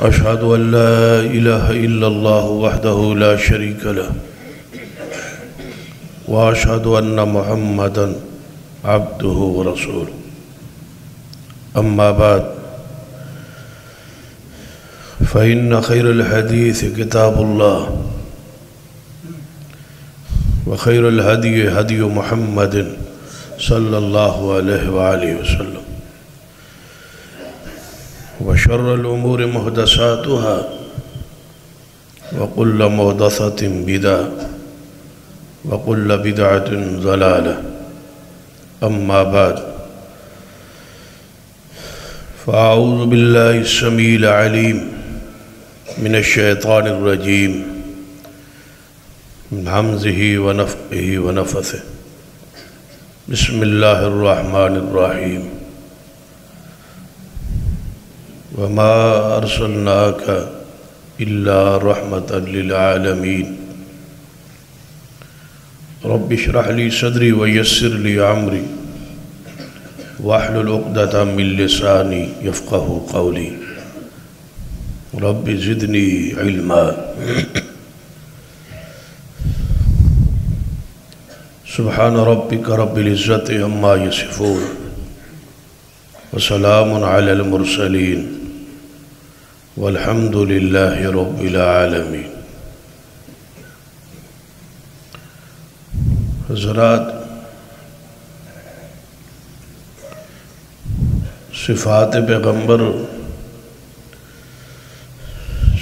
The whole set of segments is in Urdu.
أشهد أن لا إله إلا الله وحده لا شريك له وأشهد أن محمدًا عبده ورسوله أما بعد فإن خير الحديث كتاب الله وخير الهدي هدي محمد صلى الله عليه وآله وسلم وشر الأمور محدثاتها وكل محدثة بدعة وكل بدعة ضلالة أما بعد فأعوذ بالله السميع العليم من الشيطان الرجيم من همزه ونفخه ونفثه بسم الله الرحمن الرحيم وما أرسلناك إلا رحمة للعالمين رب اشرح لي صدري ويسر لي أمري واحلل عقدة من لساني يفقه قولي رب زدني علما سبحان ربك رب العزة عما يصفون وسلام على المرسلين والحمد لله رب العالمين. حضرات، صفات پیغمبر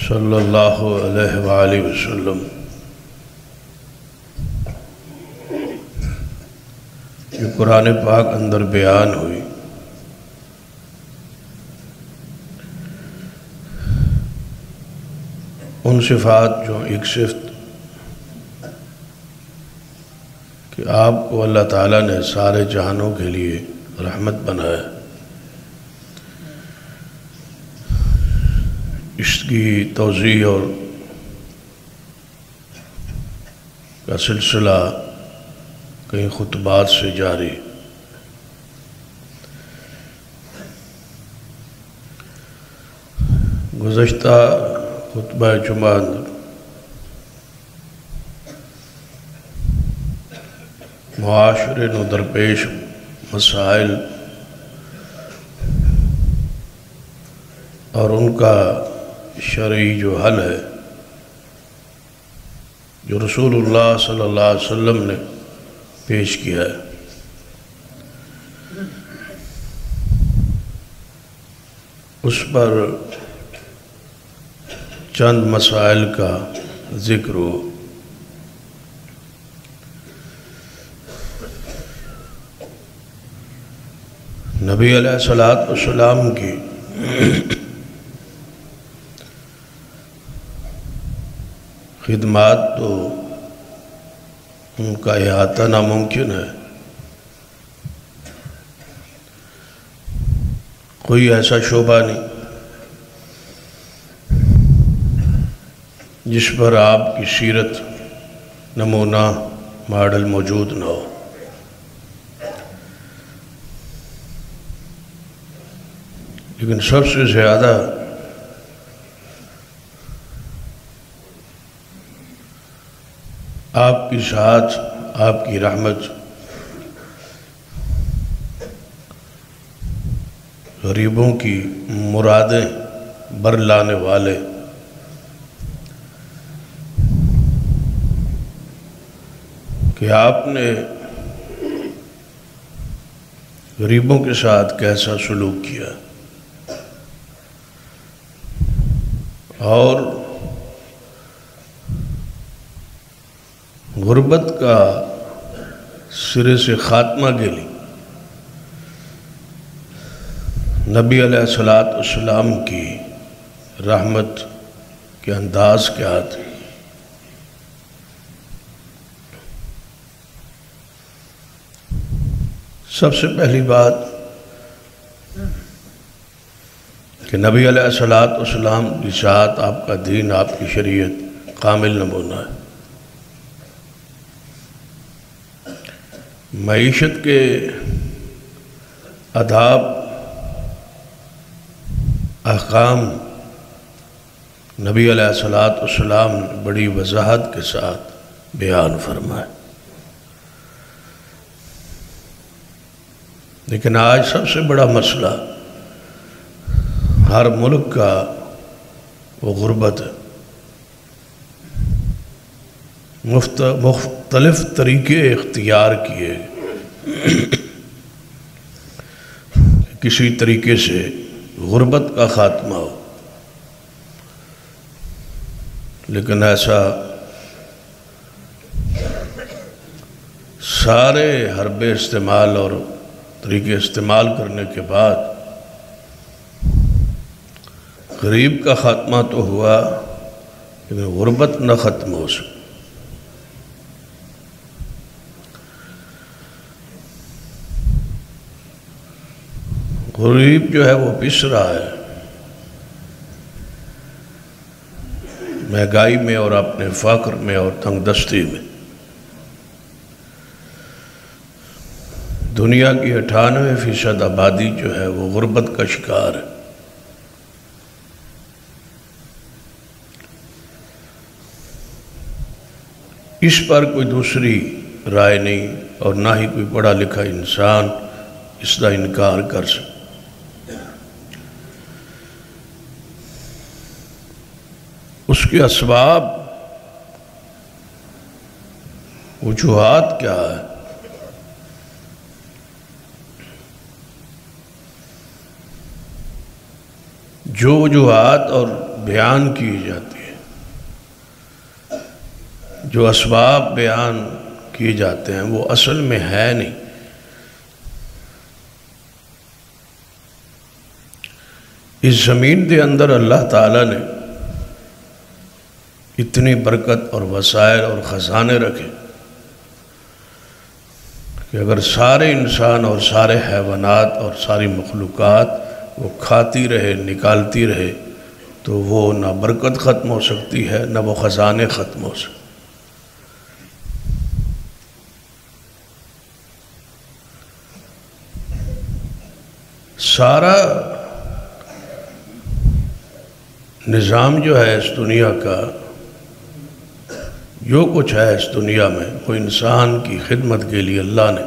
صلی اللہ علیہ وآلہ وسلم جو قرآن پاک اندر بیان ہوئی، ان صفات جو ایک صفت کہ آپ کو اللہ تعالیٰ نے سارے جہانوں کے لیے رحمت بنایا، اس کی توضیح اور کا سلسلہ کئی خطبات سے جاری. گزشتہ خطبہ جمعہ معاشرے نو درپیش مسائل اور ان کا شرعی جو حل ہے، جو رسول اللہ صلی اللہ علیہ وسلم نے پیش کیا ہے، اس پر چند مسائل کا ذکر ہو. نبی علیہ السلام کی خدمات تو ان کا احاطہ ناممکن ہے. کوئی ایسا شعبہ نہیں جس پر آپ کی سیرت نمونہ ماڈل موجود نہ ہو. لیکن سب سے زیادہ آپ کی ساتھ آپ کی رحمت غریبوں کی مرادیں بر لانے والے، کہ آپ نے غریبوں کے ساتھ کیسا سلوک کیا اور غربت کا سرے سے خاتمہ کے لیے نبی علیہ السلام کی رحمت کے انداز کیا تھے. سب سے پہلی بات کہ نبی علیہ السلام کی ساتھ آپ کا دین، آپ کی شریعت کامل نمونہ ہے. معیشت کے آداب، احکام نبی علیہ الصلوۃ والسلام نے بڑی وضاحت کے ساتھ بیان فرمائے. لیکن آج سب سے بڑا مسئلہ ہر ملک کا وہ غربت ہے. مختلف طریقے اختیار کیے کسی طریقے سے غربت کا خاتمہ ہو، لیکن ایسا سارے حربے استعمال اور طریقے استعمال کرنے کے بعد غریب کا خاتمہ تو ہوا لیکن غربت نہ ختم ہو سکی. غریب جو ہے وہ پس رہا ہے مہنگائی میں اور اپنے فقر میں اور تنگ دستی میں. دنیا کی 98% آبادی جو ہے وہ غربت کا شکار ہے. اس پر کوئی دوسری رائے نہیں اور نہ ہی کوئی پڑھا لکھا انسان اس کا انکار کر سکتا. اس کے اسباب وجوہات کیا ہے؟ جو وجوہات اور بیان کی جاتی ہے، جو اسباب بیان کیے جاتے ہیں وہ اصل میں ہے نہیں. اس زمین کے اندر اللہ تعالیٰ نے اتنی برکت اور وسائل اور خزانے رکھے کہ اگر سارے انسان اور سارے حیوانات اور ساری مخلوقات وہ کھاتی رہے نکالتی رہے تو وہ نہ برکت ختم ہو سکتی ہے نہ وہ خزانے ختم ہو سکتے. سارا نظام جو ہے اس دنیا کا، جو کچھ ہے اس دنیا میں، وہ انسان کی خدمت کے لیے اللہ نے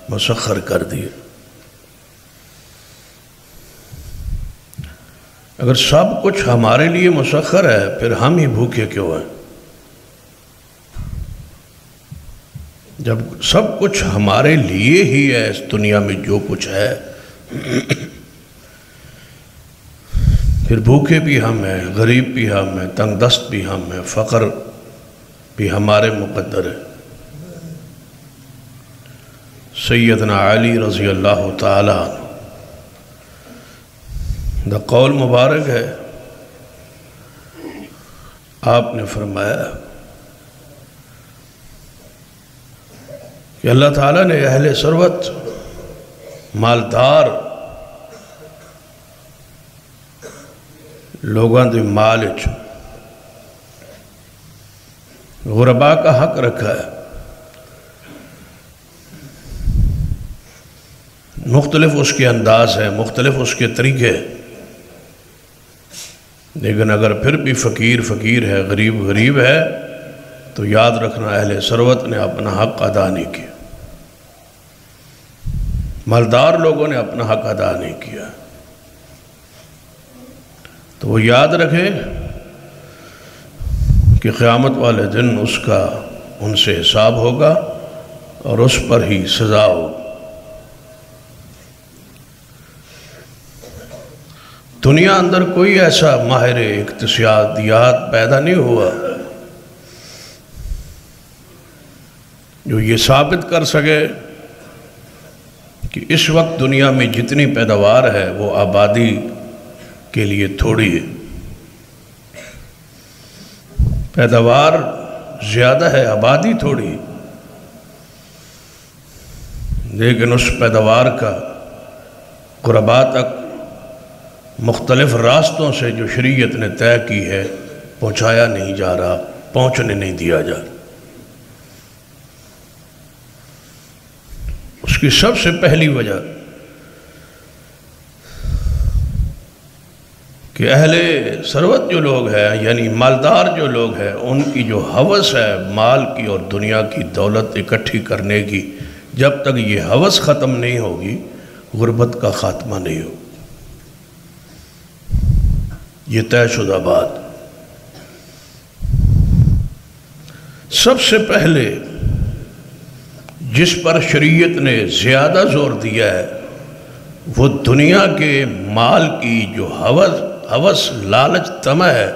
مسخر کر دیے. اگر سب کچھ ہمارے لیے مسخر ہے پھر ہم ہی بھوکے کیوں ہیں؟ جب سب کچھ ہمارے لیے ہی ہے اس دنیا میں جو کچھ ہے، پھر بھوکے بھی ہم ہیں، غریب بھی ہم ہیں، تنگ دست بھی ہم ہیں، فقر بھی ہمارے مقدر ہے. سیدنا علی رضی اللہ تعالی عنہ دا قول مبارک ہے، آپ نے فرمایا کہ اللہ تعالیٰ نے اہل ثروت مالدار لوگاں دے مال وچ غرباء کا حق رکھا ہے. مختلف اس کے انداز ہیں، مختلف اس کے طریقے، لیکن اگر پھر بھی فقیر فقیر ہے، غریب غریب ہے تو یاد رکھنا اہل ثروت نے اپنا حق ادا نہیں کیا، مالدار لوگوں نے اپنا حق ادا نہیں کیا. تو وہ یاد رکھے کہ قیامت والے دن اس کا ان سے حساب ہوگا اور اس پر ہی سزا ہوگی. دنیا اندر کوئی ایسا ماہر اقتصادیات پیدا نہیں ہوا جو یہ ثابت کر سکے کہ اس وقت دنیا میں جتنی پیداوار ہے وہ آبادی کے لیے تھوڑی ہے. پیداوار زیادہ ہے، آبادی تھوڑی، لیکن اس پیداوار کا غرباء تک مختلف راستوں سے جو شریعت نے طے کی ہے پہنچایا نہیں جا رہا، پہنچنے نہیں دیا جا رہا. اس کی سب سے پہلی وجہ کہ اہل ثروت جو لوگ ہیں یعنی مالدار جو لوگ ہیں ان کی جو ہوس ہے مال کی اور دنیا کی دولت اکٹھی کرنے کی، جب تک یہ ہوس ختم نہیں ہوگی غربت کا خاتمہ نہیں ہوگا۔ یہ طے شدہ بات۔ سب سے پہلے جس پر شریعت نے زیادہ زور دیا ہے وہ دنیا کے مال کی جو ہوس لالچ طمع ہے،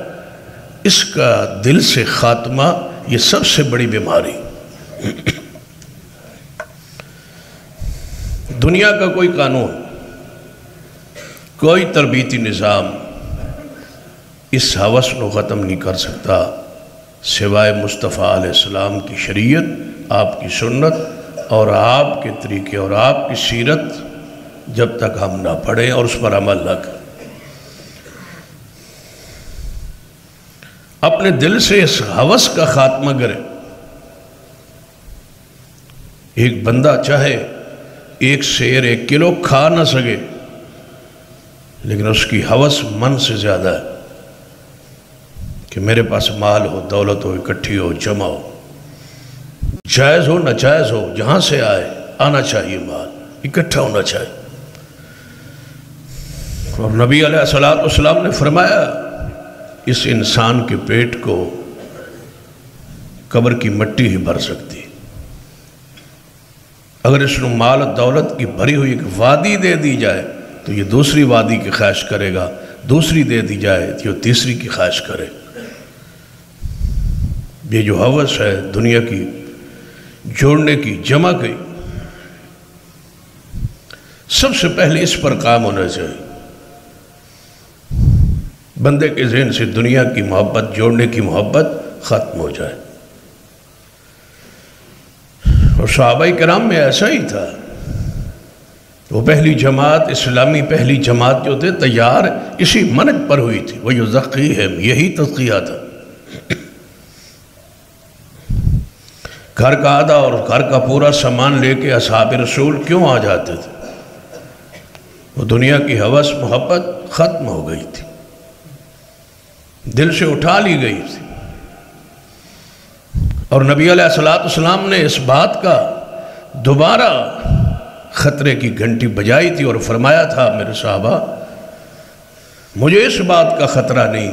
اس کا دل سے خاتمہ، یہ سب سے بڑی بیماری۔ دنیا کا کوئی قانون، کوئی تربیتی نظام اس ہوس کو ختم نہیں کر سکتا سوائے مصطفیٰ علیہ السلام کی شریعت، آپ کی سنت اور آپ کے طریقے اور آپ کی سیرت جب تک ہم نہ پڑھیں اور اس پر عمل نہ کریں۔ اپنے دل سے اس ہوس کا خاتمہ کریں۔ ایک بندہ چاہے ایک سیر 1 کلو کھا نہ سکے لیکن اس کی ہوس من سے زیادہ ہے کہ میرے پاس مال ہو، دولت ہو، اکٹھی ہو، جمع ہو، جائز ہو ناجائز ہو، جہاں سے آئے آنا چاہیے، مال اکٹھا ہونا چاہیے۔ اور نبی علیہ السلام نے فرمایا اس انسان کے پیٹ کو قبر کی مٹی ہی بھر سکتی، اگر اس کو مال و دولت کی بھری ہوئی ایک وادی دے دی جائے تو یہ دوسری وادی کی خواہش کرے گا، دوسری دے دی جائے تو یہ تیسری کی خواہش کرے۔ یہ جو ہوس ہے دنیا کی جوڑنے کی، جمع کی، سب سے پہلے اس پر کام ہونا چاہیے۔ بندے کے ذہن سے دنیا کی محبت، جوڑنے کی محبت ختم ہو جائے۔ اور صحابہ کرام میں ایسا ہی تھا، وہ پہلی جماعت، اسلامی پہلی جماعت جو تھے تیار اسی منہج پر ہوئی تھی، وہ یزقیہم، یہی تزکیہ تھا۔ گھر کا آدھا اور گھر کا پورا سامان لے کے اصحاب رسول کیوں آ جاتے تھے؟ وہ دنیا کی ہوس محبت ختم ہو گئی تھی، دل سے اٹھا لی گئی تھی۔ اور نبی علیہ السلام نے اس بات کا دوبارہ خطرے کی گھنٹی بجائی تھی اور فرمایا تھا، میرے صحابہ مجھے اس بات کا خطرہ نہیں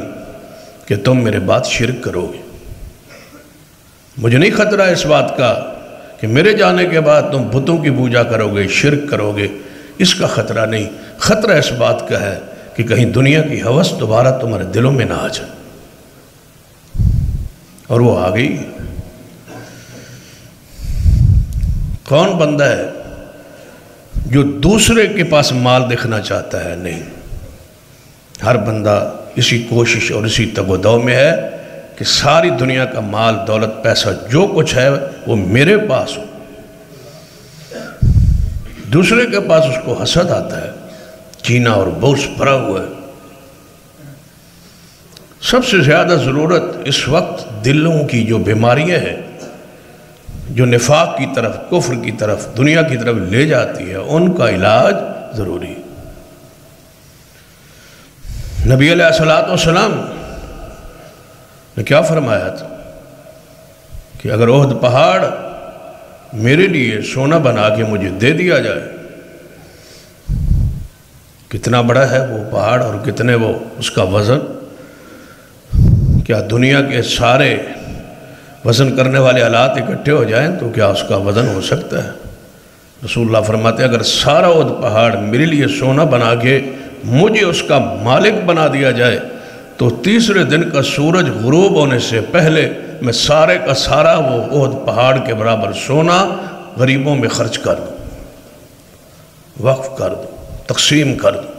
کہ تم میرے بعد شرک کرو گے، مجھے نہیں خطرہ اس بات کا کہ میرے جانے کے بعد تم بتوں کی پوجا کرو گے، شرک کرو گے، اس کا خطرہ نہیں، خطرہ اس بات کا ہے کہ کہیں دنیا کی ہوس دوبارہ تمہارے دلوں میں نہ آ جائے۔ اور وہ آ گئی۔ کون بندہ ہے جو دوسرے کے پاس مال دیکھنا چاہتا ہے؟ نہیں، ہر بندہ اسی کوشش اور اسی تگ و دو میں ہے کہ ساری دنیا کا مال، دولت، پیسہ جو کچھ ہے وہ میرے پاس ہو۔ دوسرے کے پاس اس کو حسد آتا ہے، کینہ اور بغض بھرا ہوا ہے۔ سب سے زیادہ ضرورت اس وقت دلوں کی جو بیماریاں ہیں، جو نفاق کی طرف، کفر کی طرف، دنیا کی طرف لے جاتی ہے، ان کا علاج ضروری ہے۔ نبی علیہ السلام نے کیا فرمایا تھا کہ اگر احد پہاڑ میرے لیے سونا بنا کے مجھے دے دیا جائے، کتنا بڑا ہے وہ پہاڑ اور کتنے وہ اس کا وزن، کیا دنیا کے سارے وزن کرنے والے آلات اکٹھے ہو جائیں تو کیا اس کا وزن ہو سکتا ہے؟ رسول اللہ فرماتے ہیں اگر سارا احد پہاڑ میرے لیے سونا بنا کے مجھے اس کا مالک بنا دیا جائے تو تیسرے دن کا سورج غروب ہونے سے پہلے میں سارے کا سارا وہ احد پہاڑ کے برابر سونا غریبوں میں خرچ کر دوں، وقف کر دوں، تقسیم کر دوں۔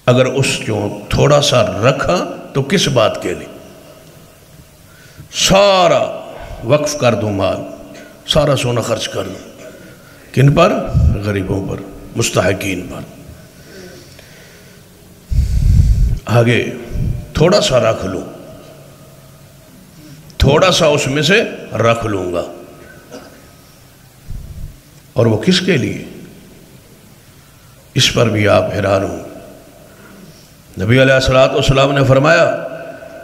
اگر اس جو تھوڑا سا رکھا تو کس بات کے لیے؟ سارا وقف کر دوں، مال سارا سونا خرچ کر دوں، کن پر؟ غریبوں پر، مستحقین پر۔ آگے تھوڑا سا رکھ لوں، تھوڑا سا اس میں سے رکھ لوں گا، اور وہ کس کے لیے؟ اس پر بھی آپ حیران ہوں نبی علیہ الصلوۃ والسلام نے فرمایا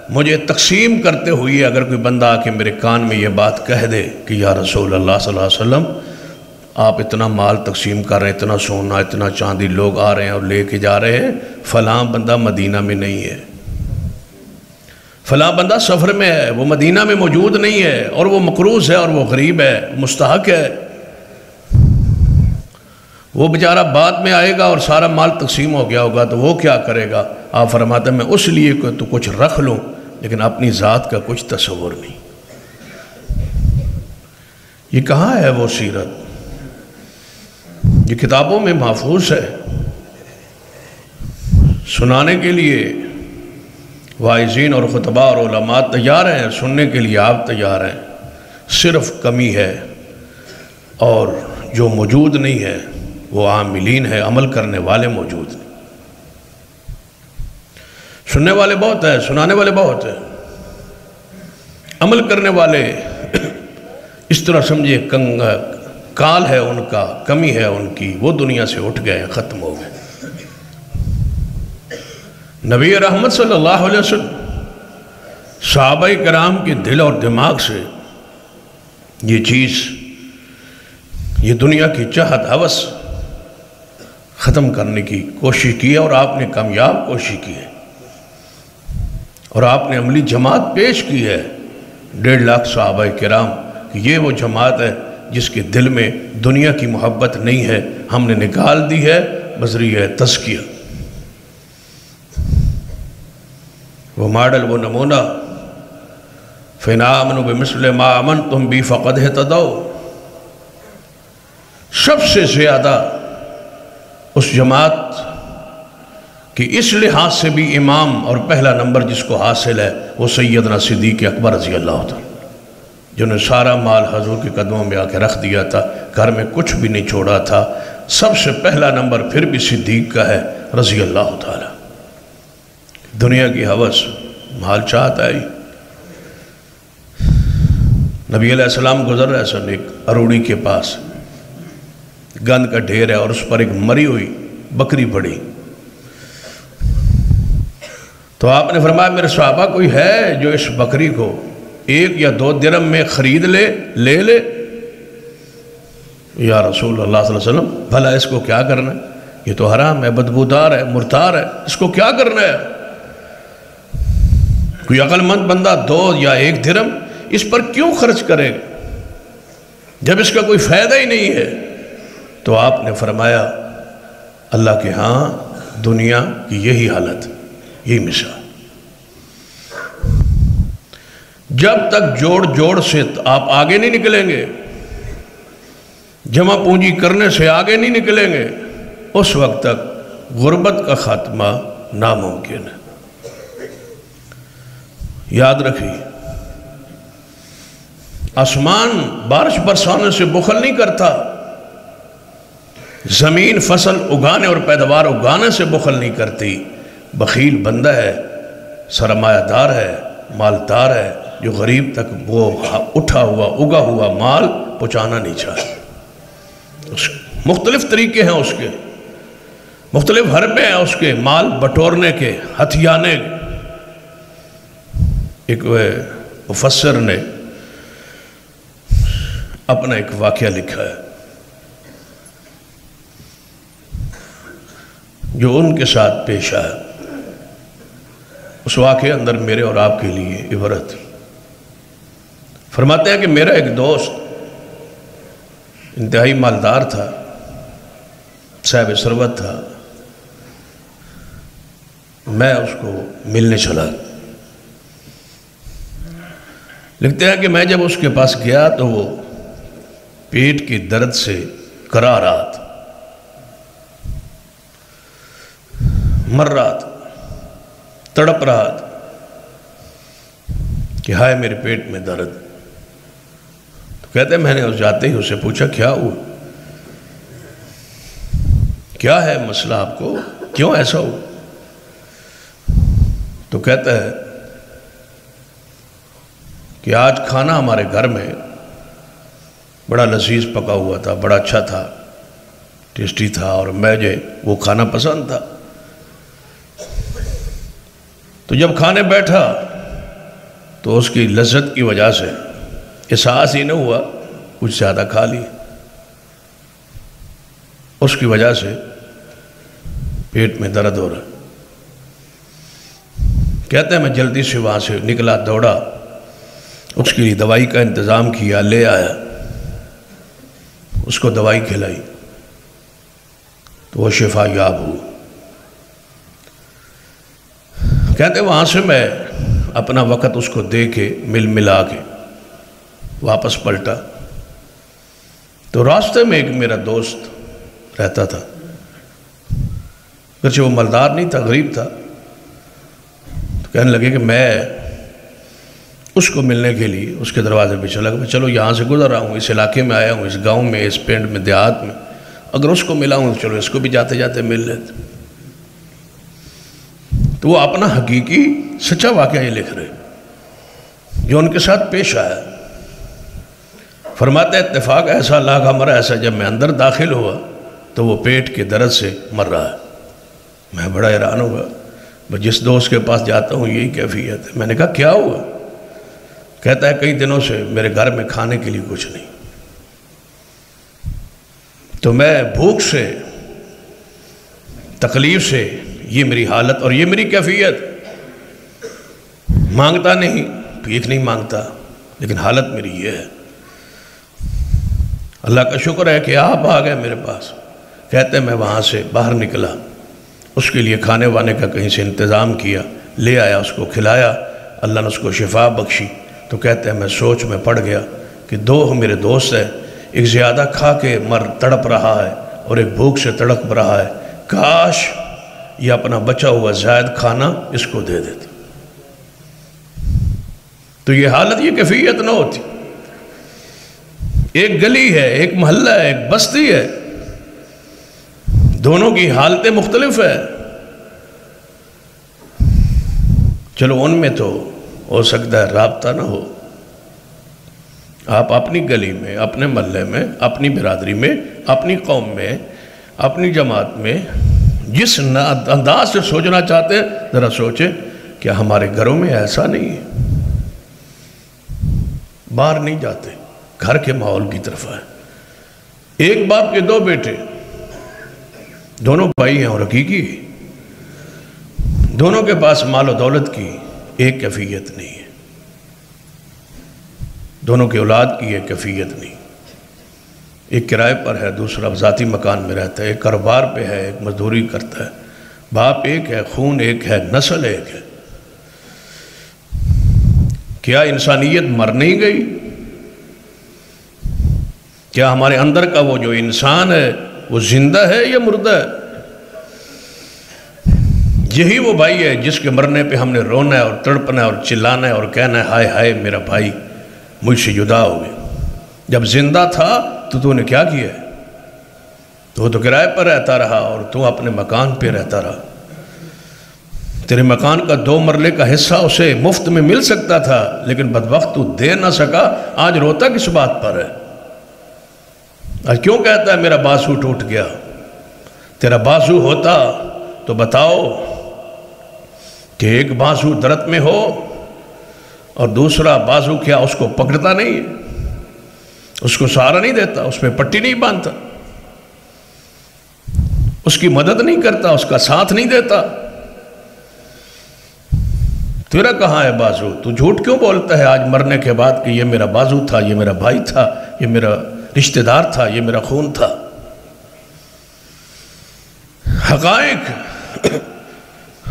مجھے تقسیم کرتے ہوئے اگر کوئی بندہ آ کے میرے کان میں یہ بات کہہ دے کہ یا رسول اللہ صلی اللہ علیہ وسلم آپ اتنا مال تقسیم کر رہے ہیں، اتنا سونا اتنا چاندی لوگ آ رہے ہیں اور لے کے جا رہے ہیں، فلاں بندہ مدینہ میں نہیں ہے، فلاں بندہ سفر میں ہے، وہ مدینہ میں موجود نہیں ہے، اور وہ مقروض ہے اور وہ غریب ہے، مستحق ہے، وہ بیچارہ بعد میں آئے گا اور سارا مال تقسیم ہو گیا ہوگا تو وہ کیا کرے گا؟ آپ فرماتے ہیں میں اس لیے کہ تو کچھ رکھ لوں لیکن اپنی ذات کا کچھ تصور نہیں۔ یہ کہاں ہے وہ سیرت؟ یہ کتابوں میں محفوظ ہے، سنانے کے لیے واعظین اور خطباء اور علماء تیار ہیں، سننے کے لیے آپ تیار ہیں، صرف کمی ہے اور جو موجود نہیں ہے وہ عاملین ہے، عمل کرنے والے موجود نہیں۔ سننے والے بہت ہیں، سنانے والے بہت ہیں، عمل کرنے والے اس طرح سمجھے کال ہے ان کا، کمی ہے ان کی، وہ دنیا سے اٹھ گئے، ختم ہو گئے۔ نبی رحمت صلی اللہ علیہ وسلم صحابہ کرام کے دل اور دماغ سے یہ چیز، یہ دنیا کی چاہت ہوس ختم کرنے کی کوشش کی ہے، اور آپ نے کامیاب کوشش کی ہے، اور آپ نے عملی جماعت پیش کی ہے 1.5 لاکھ صحابہ کرام کہ یہ وہ جماعت ہے جس کے دل میں دنیا کی محبت نہیں ہے، ہم نے نکال دی ہے بذریعہ تزکیہ۔ وہ ماڈل، وہ نمونہ، فَإِنْ آمَنُوا بِمِثْلِ مَا آمَنْتُمْ بِهِ فَقَدْ اهْتَدَوْا۔ سب سے زیادہ اس جماعت کہ اس لحاظ سے بھی امام اور پہلا نمبر جس کو حاصل ہے وہ سیدنا صدیق اکبر رضی اللہ تعالیٰ، جنہوں نے سارا مال حضور کے قدموں میں آ کے رکھ دیا تھا، گھر میں کچھ بھی نہیں چھوڑا تھا۔ سب سے پہلا نمبر پھر بھی صدیق کا ہے رضی اللہ تعالیٰ۔ دنیا کی ہوس، مال چاہتا ہے۔ نبی علیہ السلام گزر رہے سن ایک اروڑی کے پاس، گند کا ڈھیر ہے اور اس پر ایک مری ہوئی بکری پڑی، تو آپ نے فرمایا میرے صحابہ کوئی ہے جو اس بکری کو 1 یا 2 درہم میں خرید لے لے؟ یا رسول اللہ صلی اللہ علیہ وسلم بھلا اس کو کیا کرنا ہے؟ یہ تو حرام ہے، بدبودار ہے، مرتار ہے، اس کو کیا کرنا ہے؟ کوئی عقل مند بندہ 2 یا 1 درہم اس پر کیوں خرچ کرے گا جب اس کا کوئی فائدہ ہی نہیں ہے؟ تو آپ نے فرمایا اللہ کے ہاں دنیا کی یہی حالت، یہی مثال، جب تک جوڑ سے آپ آگے نہیں نکلیں گے، جمع پونجی کرنے سے آگے نہیں نکلیں گے، اس وقت تک غربت کا خاتمہ ناممکن ہے۔ یاد رکھیے، آسمان بارش برسانے سے بخل نہیں کرتا، زمین فصل اگانے اور پیداوار اگانے سے بخل نہیں کرتی۔ بخیل بندہ ہے، سرمایہ دار ہے، مالدار ہے، جو غریب تک وہ اٹھا ہوا اگا ہوا مال پہنچانا نہیں چاہتا۔ مختلف طریقے ہیں اس کے، مختلف حربے ہیں اس کے مال بٹورنے کے، ہتھیانے کے۔ ایک مفسر نے اپنا ایک واقعہ لکھا ہے جو ان کے ساتھ پیش آیا، اس واقعے اندر میرے اور آپ کے لیے عبرت۔ فرماتے ہیں کہ میرا ایک دوست انتہائی مالدار تھا، صاحب ثروت تھا، میں اس کو ملنے چلا۔ لکھتے ہیں کہ میں جب اس کے پاس گیا تو وہ پیٹ کی درد سے کرا رہا تھا، مر رہا تھا، تڑپ رہا تھا کہ ہائے میرے پیٹ میں درد۔ تو کہتے ہیں میں نے اس جاتے ہی اسے پوچھا کیا ہوا، کیا ہے مسئلہ آپ کو، کیوں ایسا ہوا؟ تو کہتا ہے کہ آج کھانا ہمارے گھر میں بڑا لذیذ پکا ہوا تھا، بڑا اچھا تھا، ٹیسٹی تھا، اور مجھے وہ کھانا پسند تھا۔ تو جب کھانے بیٹھا تو اس کی لذت کی وجہ سے احساس ہی نہ ہوا کچھ زیادہ کھا لی، اس کی وجہ سے پیٹ میں درد ہو رہا۔ کہتے ہیں میں جلدی سے وہاں سے نکلا، دوڑا، اس کے لیے دوائی کا انتظام کیا، لے آیا، اس کو دوائی کھلائی تو وہ شفا یاب ہو۔ کہتے ہیں وہاں سے میں اپنا وقت اس کو دے کے ملا کے واپس پلٹا تو راستے میں ایک میرا دوست رہتا تھا، اگرچہ وہ مالدار نہیں تھا، غریب تھا، تو کہنے لگے کہ میں اس کو ملنے کے لیے اس کے دروازے پہ چلا گیا، چلو یہاں سے گزر رہا ہوں، اس علاقے میں آیا ہوں، اس گاؤں میں، اس پنڈ میں، دیہات میں، اگر اس کو ملا ہوں تو چلو اس کو بھی جاتے جاتے مل لیتے۔ تو وہ اپنا حقیقی سچا واقعہ یہ لکھ رہے جو ان کے ساتھ پیش آیا۔ فرماتے اتفاق ایسا لاغا مرا ایسا، جب میں اندر داخل ہوا تو وہ پیٹ کے درد سے مر رہا ہے۔ میں بڑا حیران ہوا، میں جس دوست کے پاس جاتا ہوں یہی کیفیت ہے۔ میں نے کہا کیا ہوا؟ کہتا ہے کئی دنوں سے میرے گھر میں کھانے کے لیے کچھ نہیں، تو میں بھوک سے، تکلیف سے، یہ میری حالت اور یہ میری کیفیت، مانگتا نہیں، بھیک نہیں مانگتا، لیکن حالت میری یہ ہے۔ اللہ کا شکر ہے کہ آپ آ گئے میرے پاس۔ کہتے ہیں میں وہاں سے باہر نکلا، اس کے لیے کھانے وانے کا کہیں سے انتظام کیا، لے آیا، اس کو کھلایا، اللہ نے اس کو شفا بخشی۔ تو کہتے ہیں میں سوچ میں پڑ گیا کہ دو میرے دوست ہیں، ایک زیادہ کھا کے تڑپ رہا ہے اور ایک بھوک سے تڑپ رہا ہے، کاش یہ اپنا بچا ہوا زائد کھانا اس کو دے دیتا تو یہ حالت، یہ کیفیت نہ ہوتی۔ ایک گلی ہے، ایک محلہ ہے، ایک بستی ہے، دونوں کی حالتیں مختلف ہیں۔ چلو ان میں تو ہو سکتا ہے رابطہ نہ ہو، آپ اپنی گلی میں، اپنے محلے میں، اپنی برادری میں، اپنی قوم میں، اپنی جماعت میں جس انداز سے سوچنا چاہتے ہیں ذرا سوچیں کہ ہمارے گھروں میں ایسا نہیں ہے۔ باہر نہیں جاتے، گھر کے ماحول کی طرف ہے۔ ایک باپ کے دو بیٹے، دونوں بھائی ہیں اور حقیقی، دونوں کے پاس مال و دولت کی ایک کیفیت نہیں ہے، دونوں کی اولاد کی ایک کیفیت نہیں۔ ایک کرائے پر ہے، دوسرا ذاتی مکان میں رہتا ہے، ایک کاروبار پہ ہے، ایک مزدوری کرتا ہے۔ باپ ایک ہے، خون ایک ہے، نسل ایک ہے۔ کیا انسانیت مر نہیں گئی؟ کیا ہمارے اندر کا وہ جو انسان ہے وہ زندہ ہے یا مردہ ہے؟ یہی وہ بھائی ہے جس کے مرنے پہ ہم نے رونا ہے اور تڑپنا ہے اور چلانا ہے اور کہنا ہے ہائے ہائے میرا بھائی مجھ سے جدا ہو گیا۔ جب زندہ تھا تو نے کیا کیا ہے؟ تو کرائے پر رہتا رہا اور تو اپنے مکان پہ رہتا رہا۔ تیرے مکان کا 2 مرلے کا حصہ اسے مفت میں مل سکتا تھا، لیکن بدبخت تو دے نہ سکا۔ آج روتا کس بات پر ہے؟ آج کیوں کہتا ہے میرا بازو ٹوٹ گیا؟ تیرا بازو ہوتا تو بتاؤ کہ ایک بازو درد میں ہو اور دوسرا بازو کیا اس کو پکڑتا نہیں ہے، اس کو سہارا نہیں دیتا، اس میں پٹی نہیں باندھتا، اس کی مدد نہیں کرتا، اس کا ساتھ نہیں دیتا؟ تیرا کہاں ہے بازو؟ تو جھوٹ کیوں بولتا ہے آج مرنے کے بعد کہ یہ میرا بازو تھا، یہ میرا بھائی تھا، یہ میرا رشتہ دار تھا، یہ میرا خون تھا؟ حقائق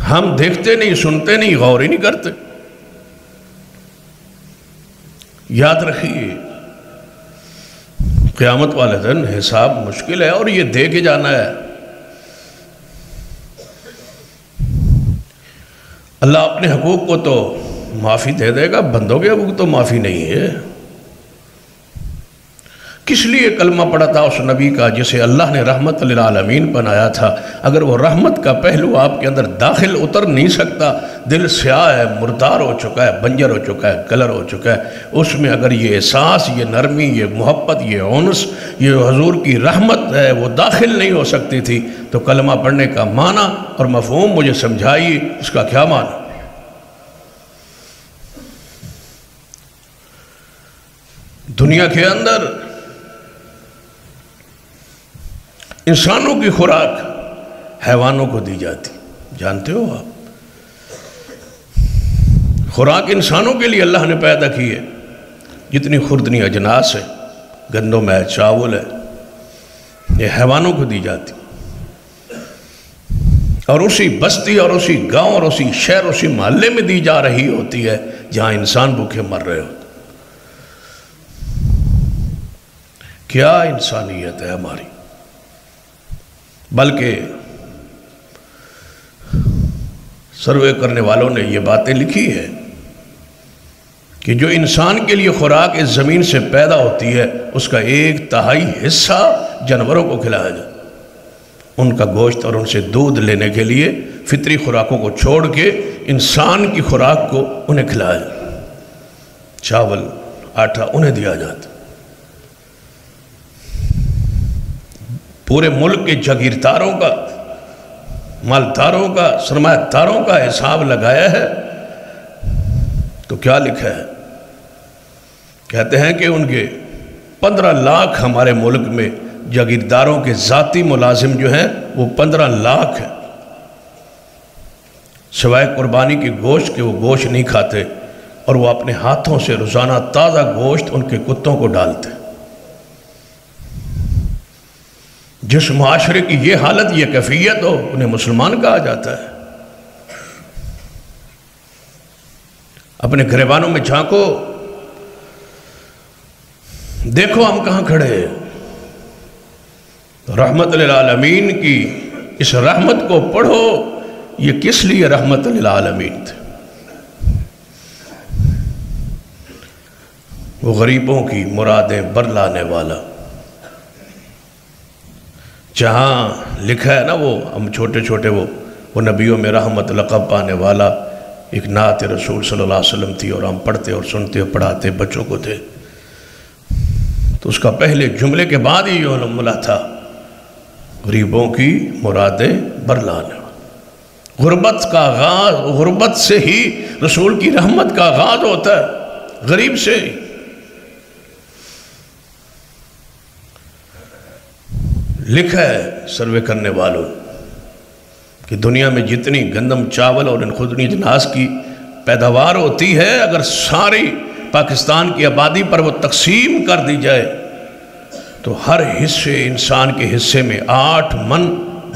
ہم دیکھتے نہیں، سنتے نہیں، غور ہی نہیں کرتے۔ یاد رکھیے قیامت والے دن حساب مشکل ہے اور یہ دے کے جانا ہے۔ اللہ اپنے حقوق کو تو معافی دے دے گا، بندوں کے حقوق تو معافی نہیں ہے۔ کس لیے کلمہ پڑھا تھا اس نبی کا جسے اللہ نے رحمت للعالمین بنایا تھا؟ اگر وہ رحمت کا پہلو آپ کے اندر داخل اتر نہیں سکتا، دل سیاہ ہے، مردار ہو چکا ہے، بنجر ہو چکا ہے، کلر ہو چکا ہے، اس میں اگر یہ احساس، یہ نرمی، یہ محبت، یہ انس، یہ حضور کی رحمت ہے وہ داخل نہیں ہو سکتی تھی، تو کلمہ پڑھنے کا معنی اور مفہوم مجھے سمجھائیے، اس کا کیا معنی؟ دنیا کے اندر انسانوں کی خوراک حیوانوں کو دی جاتی، جانتے ہو آپ؟ خوراک انسانوں کے لیے اللہ نے پیدا کی ہے، جتنی خوردنی اجناس ہے، گندم ہے، چاول ہے، یہ حیوانوں کو دی جاتی، اور اسی بستی اور اسی گاؤں اور اسی شہر اسی محلے میں دی جا رہی ہوتی ہے جہاں انسان بھوکے مر رہے ہوتے۔ کیا انسانیت ہے ہماری! بلکہ سروے کرنے والوں نے یہ باتیں لکھی ہے کہ جو انسان کے لیے خوراک اس زمین سے پیدا ہوتی ہے اس کا 1/3 حصہ جانوروں کو کھلایا جاتا ہے۔ ان کا گوشت اور ان سے دودھ لینے کے لیے فطری خوراکوں کو چھوڑ کے انسان کی خوراک کو انہیں کھلایا جاتا ہے۔ چاول، آٹا انہیں دیا جاتا ہے۔ پورے ملک کے جاگیرداروں کا، مالداروں کا، سرمایہ داروں کا حساب لگایا ہے تو کیا لکھا ہے؟ کہتے ہیں کہ ان کے 15 لاکھ ہمارے ملک میں جاگیرداروں کے ذاتی ملازم جو ہیں وہ 15 لاکھ ہیں۔ سوائے قربانی کے گوشت کے وہ گوشت نہیں کھاتے، اور وہ اپنے ہاتھوں سے روزانہ تازہ گوشت ان کے کتوں کو ڈالتے۔ جس معاشرے کی یہ حالت، یہ کیفیت ہو، انہیں مسلمان کہا جاتا ہے۔ اپنے گریبانوں میں جھانکو، دیکھو ہم کہاں کھڑے ہیں۔ رحمت للعالمین کی اس رحمت کو پڑھو، یہ کس لیے رحمت للعالمین تھے؟ وہ غریبوں کی مرادیں برلانے والا۔ جہاں لکھا ہے نا، وہ ہم چھوٹے چھوٹے وہ نبیوں میں رحمت لقب پانے والا ایک نعت رسول صلی اللہ علیہ وسلم تھی، اور ہم پڑھتے اور سنتے اور پڑھاتے بچوں کو تھے، تو اس کا پہلے جملے کے بعد ہی یہ ملا تھا، غریبوں کی مرادیں برلانے والا۔ غربت کا آغاز، غربت سے ہی رسول کی رحمت کا آغاز ہوتا ہے، غریب سے۔ لکھا ہے سروے کرنے والوں کہ دنیا میں جتنی گندم، چاول اور ان خوردنی اجناس کی پیداوار ہوتی ہے، اگر ساری پاکستان کی آبادی پر وہ تقسیم کر دی جائے تو ہر حصے، انسان کے حصے میں 8 من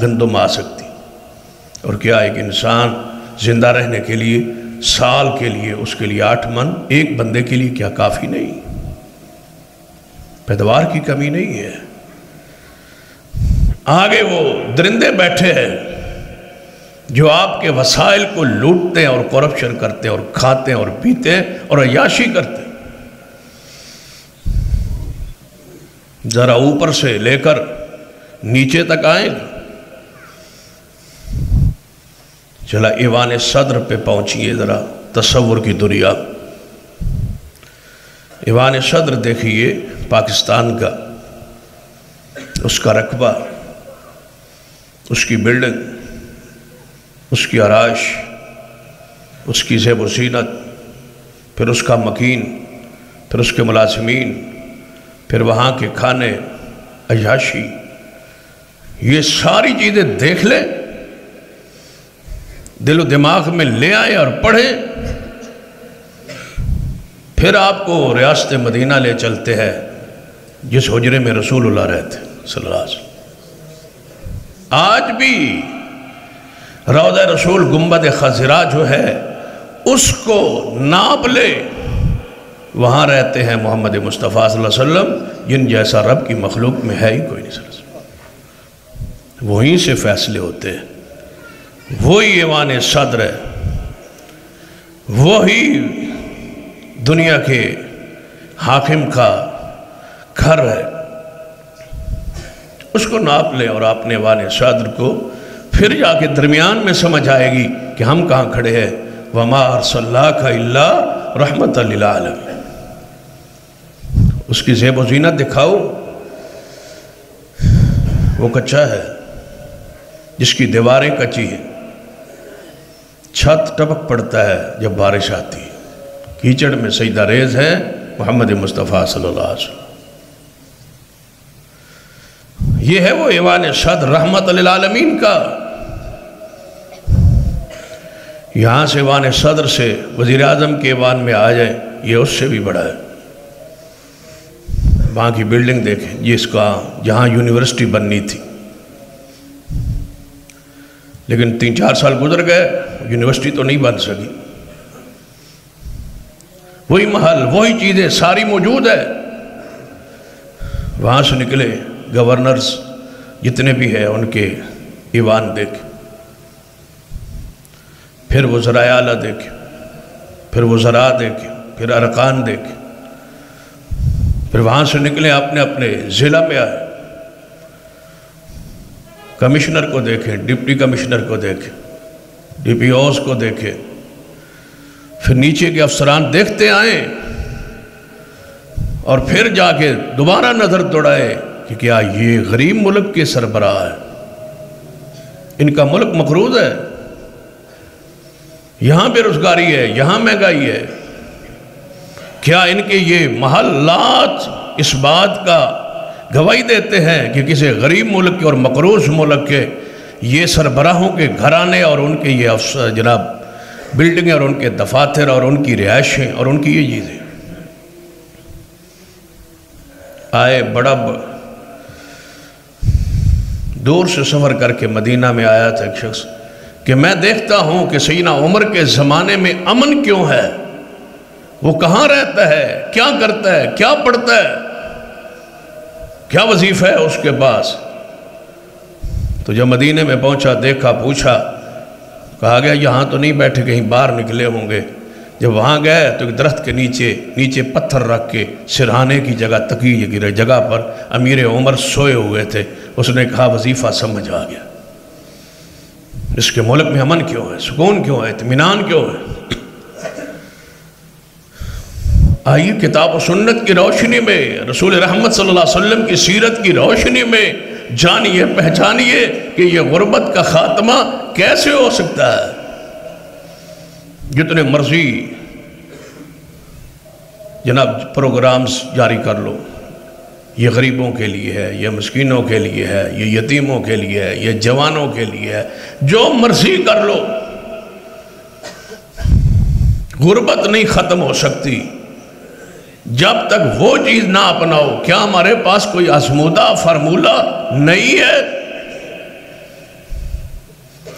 گندم آ سکتی۔ اور کیا ایک انسان زندہ رہنے کے لیے سال کے لیے اس کے لیے 8 من ایک بندے کے لیے کیا کافی نہیں؟ پیداوار کی کمی نہیں ہے۔ آگے وہ درندے بیٹھے ہیں جو آپ کے وسائل کو لوٹتے ہیں اور کرپشن کرتے ہیں اور کھاتے ہیں اور پیتے ہیں اور عیاشی کرتے ہیں۔ ذرا اوپر سے لے کر نیچے تک آئیں، چلا ایوان صدر پہ پہنچیے، ذرا تصور کی دنیا۔ ایوان صدر دیکھیے پاکستان کا، اس کا رقبہ، اس کی بلڈنگ، اس کی آرائش، اس کی زیب و زینت، پھر اس کا مکین، پھر اس کے ملازمین، پھر وہاں کے کھانے، عیاشی، یہ ساری چیزیں دیکھ لیں، دل و دماغ میں لے آئیں اور پڑھیں، پھر آپ کو ریاست مدینہ لے چلتے ہیں جس حجرے میں رسول اللہ رہتے صلی اللہ علیہ وسلم۔ آج بھی روضہ رسول گنبد خضرا جو ہے اس کو ناپ لے، وہاں رہتے ہیں محمد مصطفیٰ صلی اللہ علیہ وسلم، جن جیسا رب کی مخلوق میں ہے ہی کوئی نہیں صلی اللہ علیہ وسلم۔ وہیں سے فیصلے ہوتے ہیں، وہی ایوان صدر ہے، وہی دنیا کے حاکم کا گھر ہے، اس کو ناپ لیں اور اپنے ایوان صدر کو، پھر جا کے درمیان میں سمجھ آئے گی کہ ہم کہاں کھڑے ہیں۔ وَمَا أَرْسَلْنَاكَ إِلَّا رَحْمَةً لِلْعَالَمِينَ۔ اس کی زیب و زینت دکھاؤ، وہ کچا ہے، جس کی دیواریں کچی ہیں، چھت ٹپک پڑتا ہے جب بارش آتی ہے، کیچڑ میں سجدہ ریز ہے، محمد مصطفیٰ صلی اللہ علیہ وسلم۔ یہ ہے وہ ایوان صدر رحمت للعالمین کا۔ یہاں سے ایوان صدر سے وزیر اعظم کے ایوان میں آ جائے، یہ اس سے بھی بڑا ہے۔ وہاں کی بلڈنگ دیکھیں، جس کا جہاں یونیورسٹی بننی تھی، لیکن 3-4 سال گزر گئے، یونیورسٹی تو نہیں بن سکی۔ وہی محل، وہی چیزیں ساری موجود ہے۔ وہاں سے نکلے گورنرز جتنے بھی ہیں ان کے ایوان دیکھیں، پھر وزراء اعلیٰ دیکھیں، پھر وزراء دیکھیں، پھر ارکان دیکھیں، پھر وہاں سے نکلے اپنے اپنے ضلع میں آئے، کمشنر کو دیکھیں، ڈپٹی کمشنر کو دیکھیں، ڈی پی اوز کو دیکھیں، پھر نیچے کے افسران دیکھتے آئیں، اور پھر جا کے دوبارہ نظر دوڑائے کہ کیا یہ غریب ملک کے سربراہ ہے، ان کا ملک مقروض ہے، یہاں بے روزگاری ہے، یہاں مہنگائی ہے، کیا ان کے یہ محلات اس بات کا گواہی دیتے ہیں کہ کسی غریب ملک کے اور مقروض ملک کے یہ سربراہوں کے گھرانے اور ان کے یہ جناب بلڈنگیں اور ان کے دفاتر اور ان کی رہائشیں اور ان کی یہ چیزیں۔ آئے بڑا دور سے سفر کر کے مدینہ میں آیا تھا ایک شخص کہ میں دیکھتا ہوں کہ سیدنا عمر کے زمانے میں امن کیوں ہے، وہ کہاں رہتا ہے، کیا کرتا ہے، کیا پڑھتا ہے، کیا وظیفہ ہے اس کے پاس۔ تو جب مدینے میں پہنچا، دیکھا، پوچھا، کہا گیا یہاں تو نہیں بیٹھے، کہیں باہر نکلے ہوں گے۔ جب وہاں گئے تو ایک درخت کے نیچے پتھر رکھ کے سرہانے کی جگہ، تکیے کی جگہ پر امیر عمر سوئے ہوئے تھے۔ اس نے کہا وظیفہ سمجھ آ گیا، اس کے ملک میں امن کیوں ہے، سکون کیوں ہے، اطمینان کیوں ہے۔ آئیے کتاب و سنت کی روشنی میں، رسول رحمت صلی اللہ علیہ وسلم کی سیرت کی روشنی میں جانیے، پہچانیے کہ یہ غربت کا خاتمہ کیسے ہو سکتا ہے۔ جتنے مرضی جناب پروگرامز جاری کر لو، یہ غریبوں کے لیے ہے، یہ مسکینوں کے لیے ہے، یہ یتیموں کے لیے ہے، یہ جوانوں کے لیے ہے، جو مرضی کر لو، غربت نہیں ختم ہو سکتی جب تک وہ چیز نہ اپناؤ۔ کیا ہمارے پاس کوئی آزمودہ فارمولہ نہیں ہے؟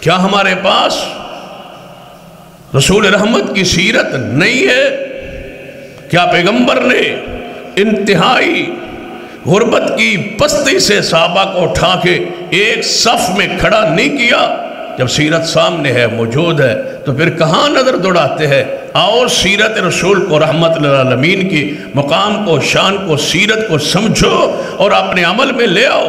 کیا ہمارے پاس رسول رحمت کی سیرت نہیں ہے؟ کیا پیغمبر نے انتہائی غربت کی پستی سے صحابہ کو اٹھا کے ایک صف میں کھڑا نہیں کیا؟ جب سیرت سامنے ہے، موجود ہے، تو پھر کہاں نظر دوڑاتے ہیں؟ آؤ سیرت رسول کو، رحمت للعالمین کی مقام کو، شان کو، سیرت کو سمجھو اور اپنے عمل میں لے آؤ۔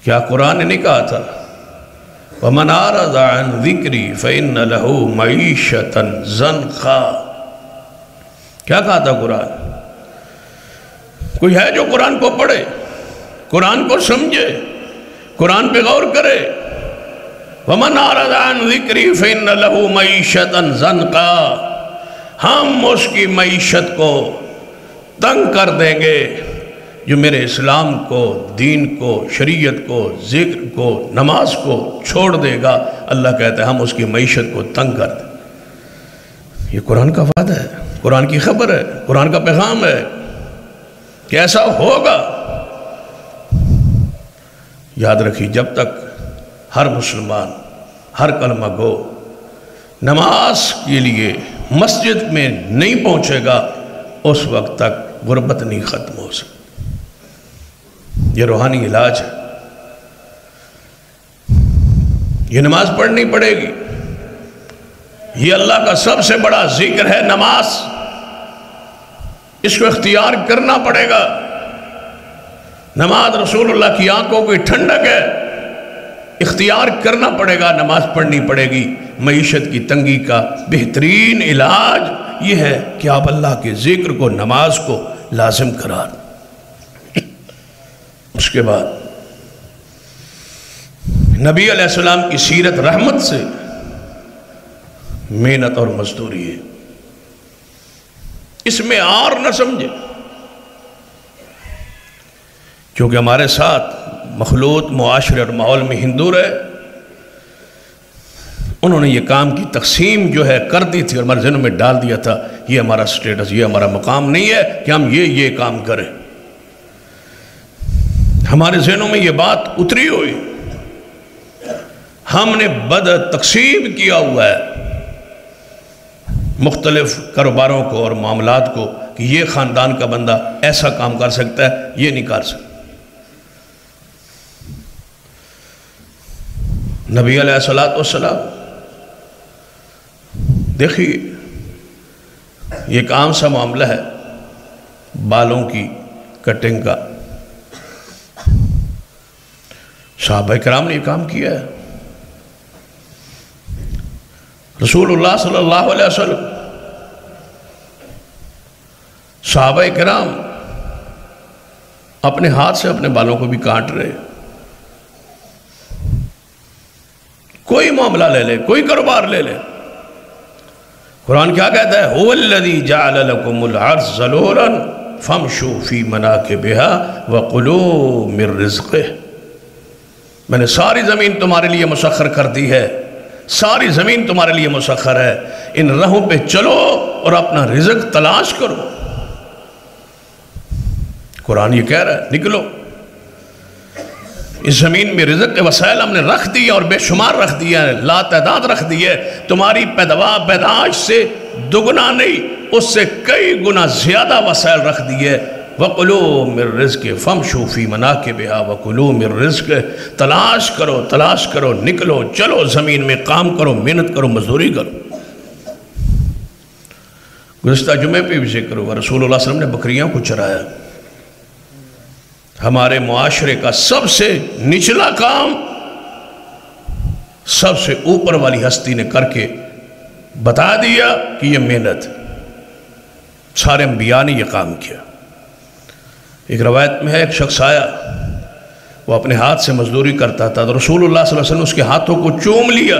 کیا قرآن نے نہیں کہا تھا وَمَنْ أَعْرَضَ عَنْ ذِكْرِي فَإِنَّ لَهُ مَعِيشَةً ضَنْكًا؟ کیا کہا تھا قرآن؟ کوئی ہے جو قرآن کو پڑھے، قرآن کو سمجھے، قرآن پہ غور کرے؟ وَمَنْ أَعْرَضَ عَنْ ذِكْرِي فَإِنَّ لَهُ مَعِيشَةً ضَنْكًا، ہم اس کی معیشت کو تنگ کر دیں گے جو میرے اسلام کو، دین کو، شریعت کو، ذکر کو، نماز کو چھوڑ دے گا۔ اللہ کہتا ہے ہم اس کی معیشت کو تنگ کر دیں۔ یہ قرآن کا وعدہ ہے، قرآن کی خبر ہے، قرآن کا پیغام ہے کہ ایسا ہوگا۔ یاد رکھیے، جب تک ہر مسلمان، ہر کلمہ گو نماز کے لیے مسجد میں نہیں پہنچے گا، اس وقت تک غربت نہیں ختم ہو سکتی۔ یہ روحانی علاج ہے، یہ نماز پڑھنی پڑے گی۔ یہ اللہ کا سب سے بڑا ذکر ہے، نماز، اس کو اختیار کرنا پڑے گا۔ نماز رسول اللہ کی آنکھوں کی ٹھنڈک ہے، اختیار کرنا پڑے گا، نماز پڑھنی پڑے گی۔ معیشت کی تنگی کا بہترین علاج یہ ہے کہ آپ اللہ کے ذکر کو، نماز کو لازم قرار دیں۔ اس کے بعد نبی علیہ السلام کی سیرت رحمت سے محنت اور مزدوری ہے۔ اس میں اور نہ سمجھے، کیونکہ ہمارے ساتھ مخلوط معاشرے اور ماحول میں ہندو رہے، انہوں نے یہ کام کی تقسیم جو ہے کر دی تھی اور ہمارے ذہنوں میں ڈال دیا تھا یہ ہمارا سٹیٹس، یہ ہمارا مقام نہیں ہے کہ ہم یہ کام کریں۔ ہمارے ذہنوں میں یہ بات اتری ہوئی، ہم نے بد تقسیم کیا ہوا ہے مختلف کاروباروں کو اور معاملات کو کہ یہ خاندان کا بندہ ایسا کام کر سکتا ہے، یہ نہیں کر سکتا۔ نبی علیہ السلام دیکھیے، یہ ایک عام سا معاملہ ہے بالوں کی کٹنگ کا، صحابہ کرام نے یہ کام کیا ہے۔ رسول اللہ صلی اللہ علیہ وسلم، صحابہ کرام اپنے ہاتھ سے اپنے بالوں کو بھی کاٹ رہے۔ کوئی معاملہ لے لے، کوئی کاروبار لے لے، قرآن کیا کہتا ہے؟ هُوَ الَّذِي جَعَلَ لَكُمُ الْأَرْضَ ذَلُولًا فَامْشُوا فِي مَنَاكِبِهَا وَكُلُوا مِن رِزْقِهِ، میں نے ساری زمین تمہارے لیے مسخر کر دی ہے، ساری زمین تمہارے لیے مسخر ہے، ان راہوں پہ چلو اور اپنا رزق تلاش کرو۔ قرآن یہ کہہ رہا ہے نکلو، اس زمین میں رزق کے وسائل ہم نے رکھ دی اور بے شمار رکھ دیا ہے، لا تعداد رکھ دی ہے، تمہاری پیداوار سے دگنا نہیں، اس سے کئی گنا زیادہ وسائل رکھ دیے۔ وَقُلُوا مِن رِزْقِ فَامْشُوا فِي مَنَاكِبِهَا وَقُلُوا مِن رِزْقِ، تلاش کرو، نکلو، چلو، زمین میں کام کرو، محنت کرو، مزدوری کرو۔ گزشتہ جمعے پہ بھی ذکر ہوا، رسول اللہ صلی اللہ علیہ وسلم نے بکریاں کو چرایا۔ ہمارے معاشرے کا سب سے نچلا کام سب سے اوپر والی ہستی نے کر کے بتا دیا کہ یہ محنت، سارے انبیاء نے یہ کام کیا۔ ایک روایت میں ہے، ایک شخص آیا، وہ اپنے ہاتھ سے مزدوری کرتا تھا، تو رسول اللہ صلی اللہ علیہ وسلم نے اس کے ہاتھوں کو چوم لیا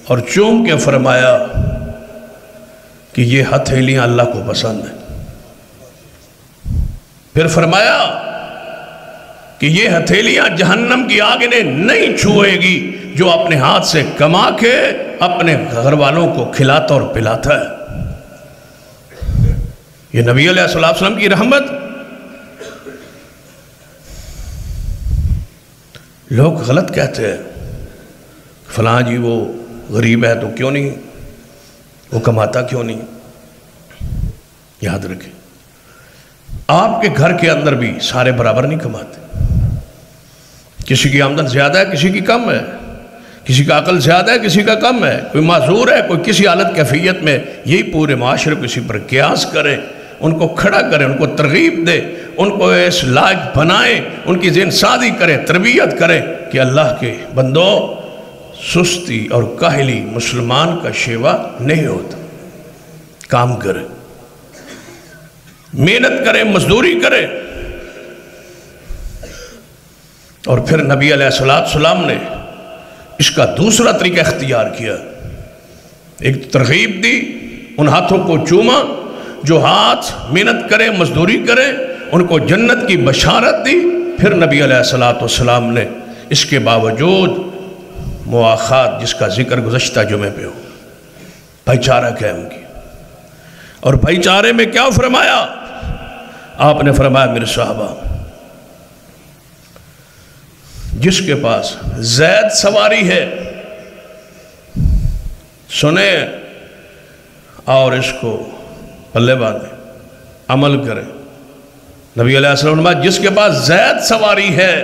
اور چوم کے فرمایا کہ یہ ہتھیلیاں اللہ کو پسند ہیں۔ پھر فرمایا کہ یہ ہتھیلیاں جہنم کی آگ نے نہیں چھوئے گی جو اپنے ہاتھ سے کما کے اپنے گھر والوں کو کھلاتا اور پلاتا ہے۔ یہ نبی علیہ السلام کی رحمت۔ لوگ غلط کہتے ہیں، فلاں جی وہ غریب ہے تو کیوں نہیں، وہ کماتا کیوں نہیں؟ یاد رکھیں، آپ کے گھر کے اندر بھی سارے برابر نہیں کماتے، کسی کی آمدن زیادہ ہے، کسی کی کم ہے، کسی کا عقل زیادہ ہے، کسی کا کم ہے، کوئی معذور ہے، کوئی کسی حالت کیفیت میں، یہی پورے معاشرے کو اسی پر قیاس کرے، ان کو کھڑا کرے، ان کو ترغیب دے، ان کو اس لائق بنائے، ان کی ذہن سازی کرے، تربیت کرے کہ اللہ کے بندو، سستی اور کاہلی مسلمان کا شیوا نہیں ہوتا، کام کرے، محنت کرے، مزدوری کرے۔ اور پھر نبی علیہ السلام نے اس کا دوسرا طریقہ اختیار کیا، ایک ترغیب دی، ان ہاتھوں کو چوما جو ہاتھ محنت کرے، مزدوری کرے، ان کو جنت کی بشارت دی۔ پھر نبی علیہ السلام نے اس کے باوجود مواخات، جس کا ذکر گزشتہ جمعے پہ ہو، بھائی چارہ قائم کی، اور بھائی چارے میں کیا فرمایا؟ آپ نے فرمایا میرے صحابہ، جس کے پاس زید سواری ہے سنیں اور اس کو پلے باندھیں، عمل کریں۔ نبی علیہ السلام نے فرمایا جس کے پاس زید سواری ہے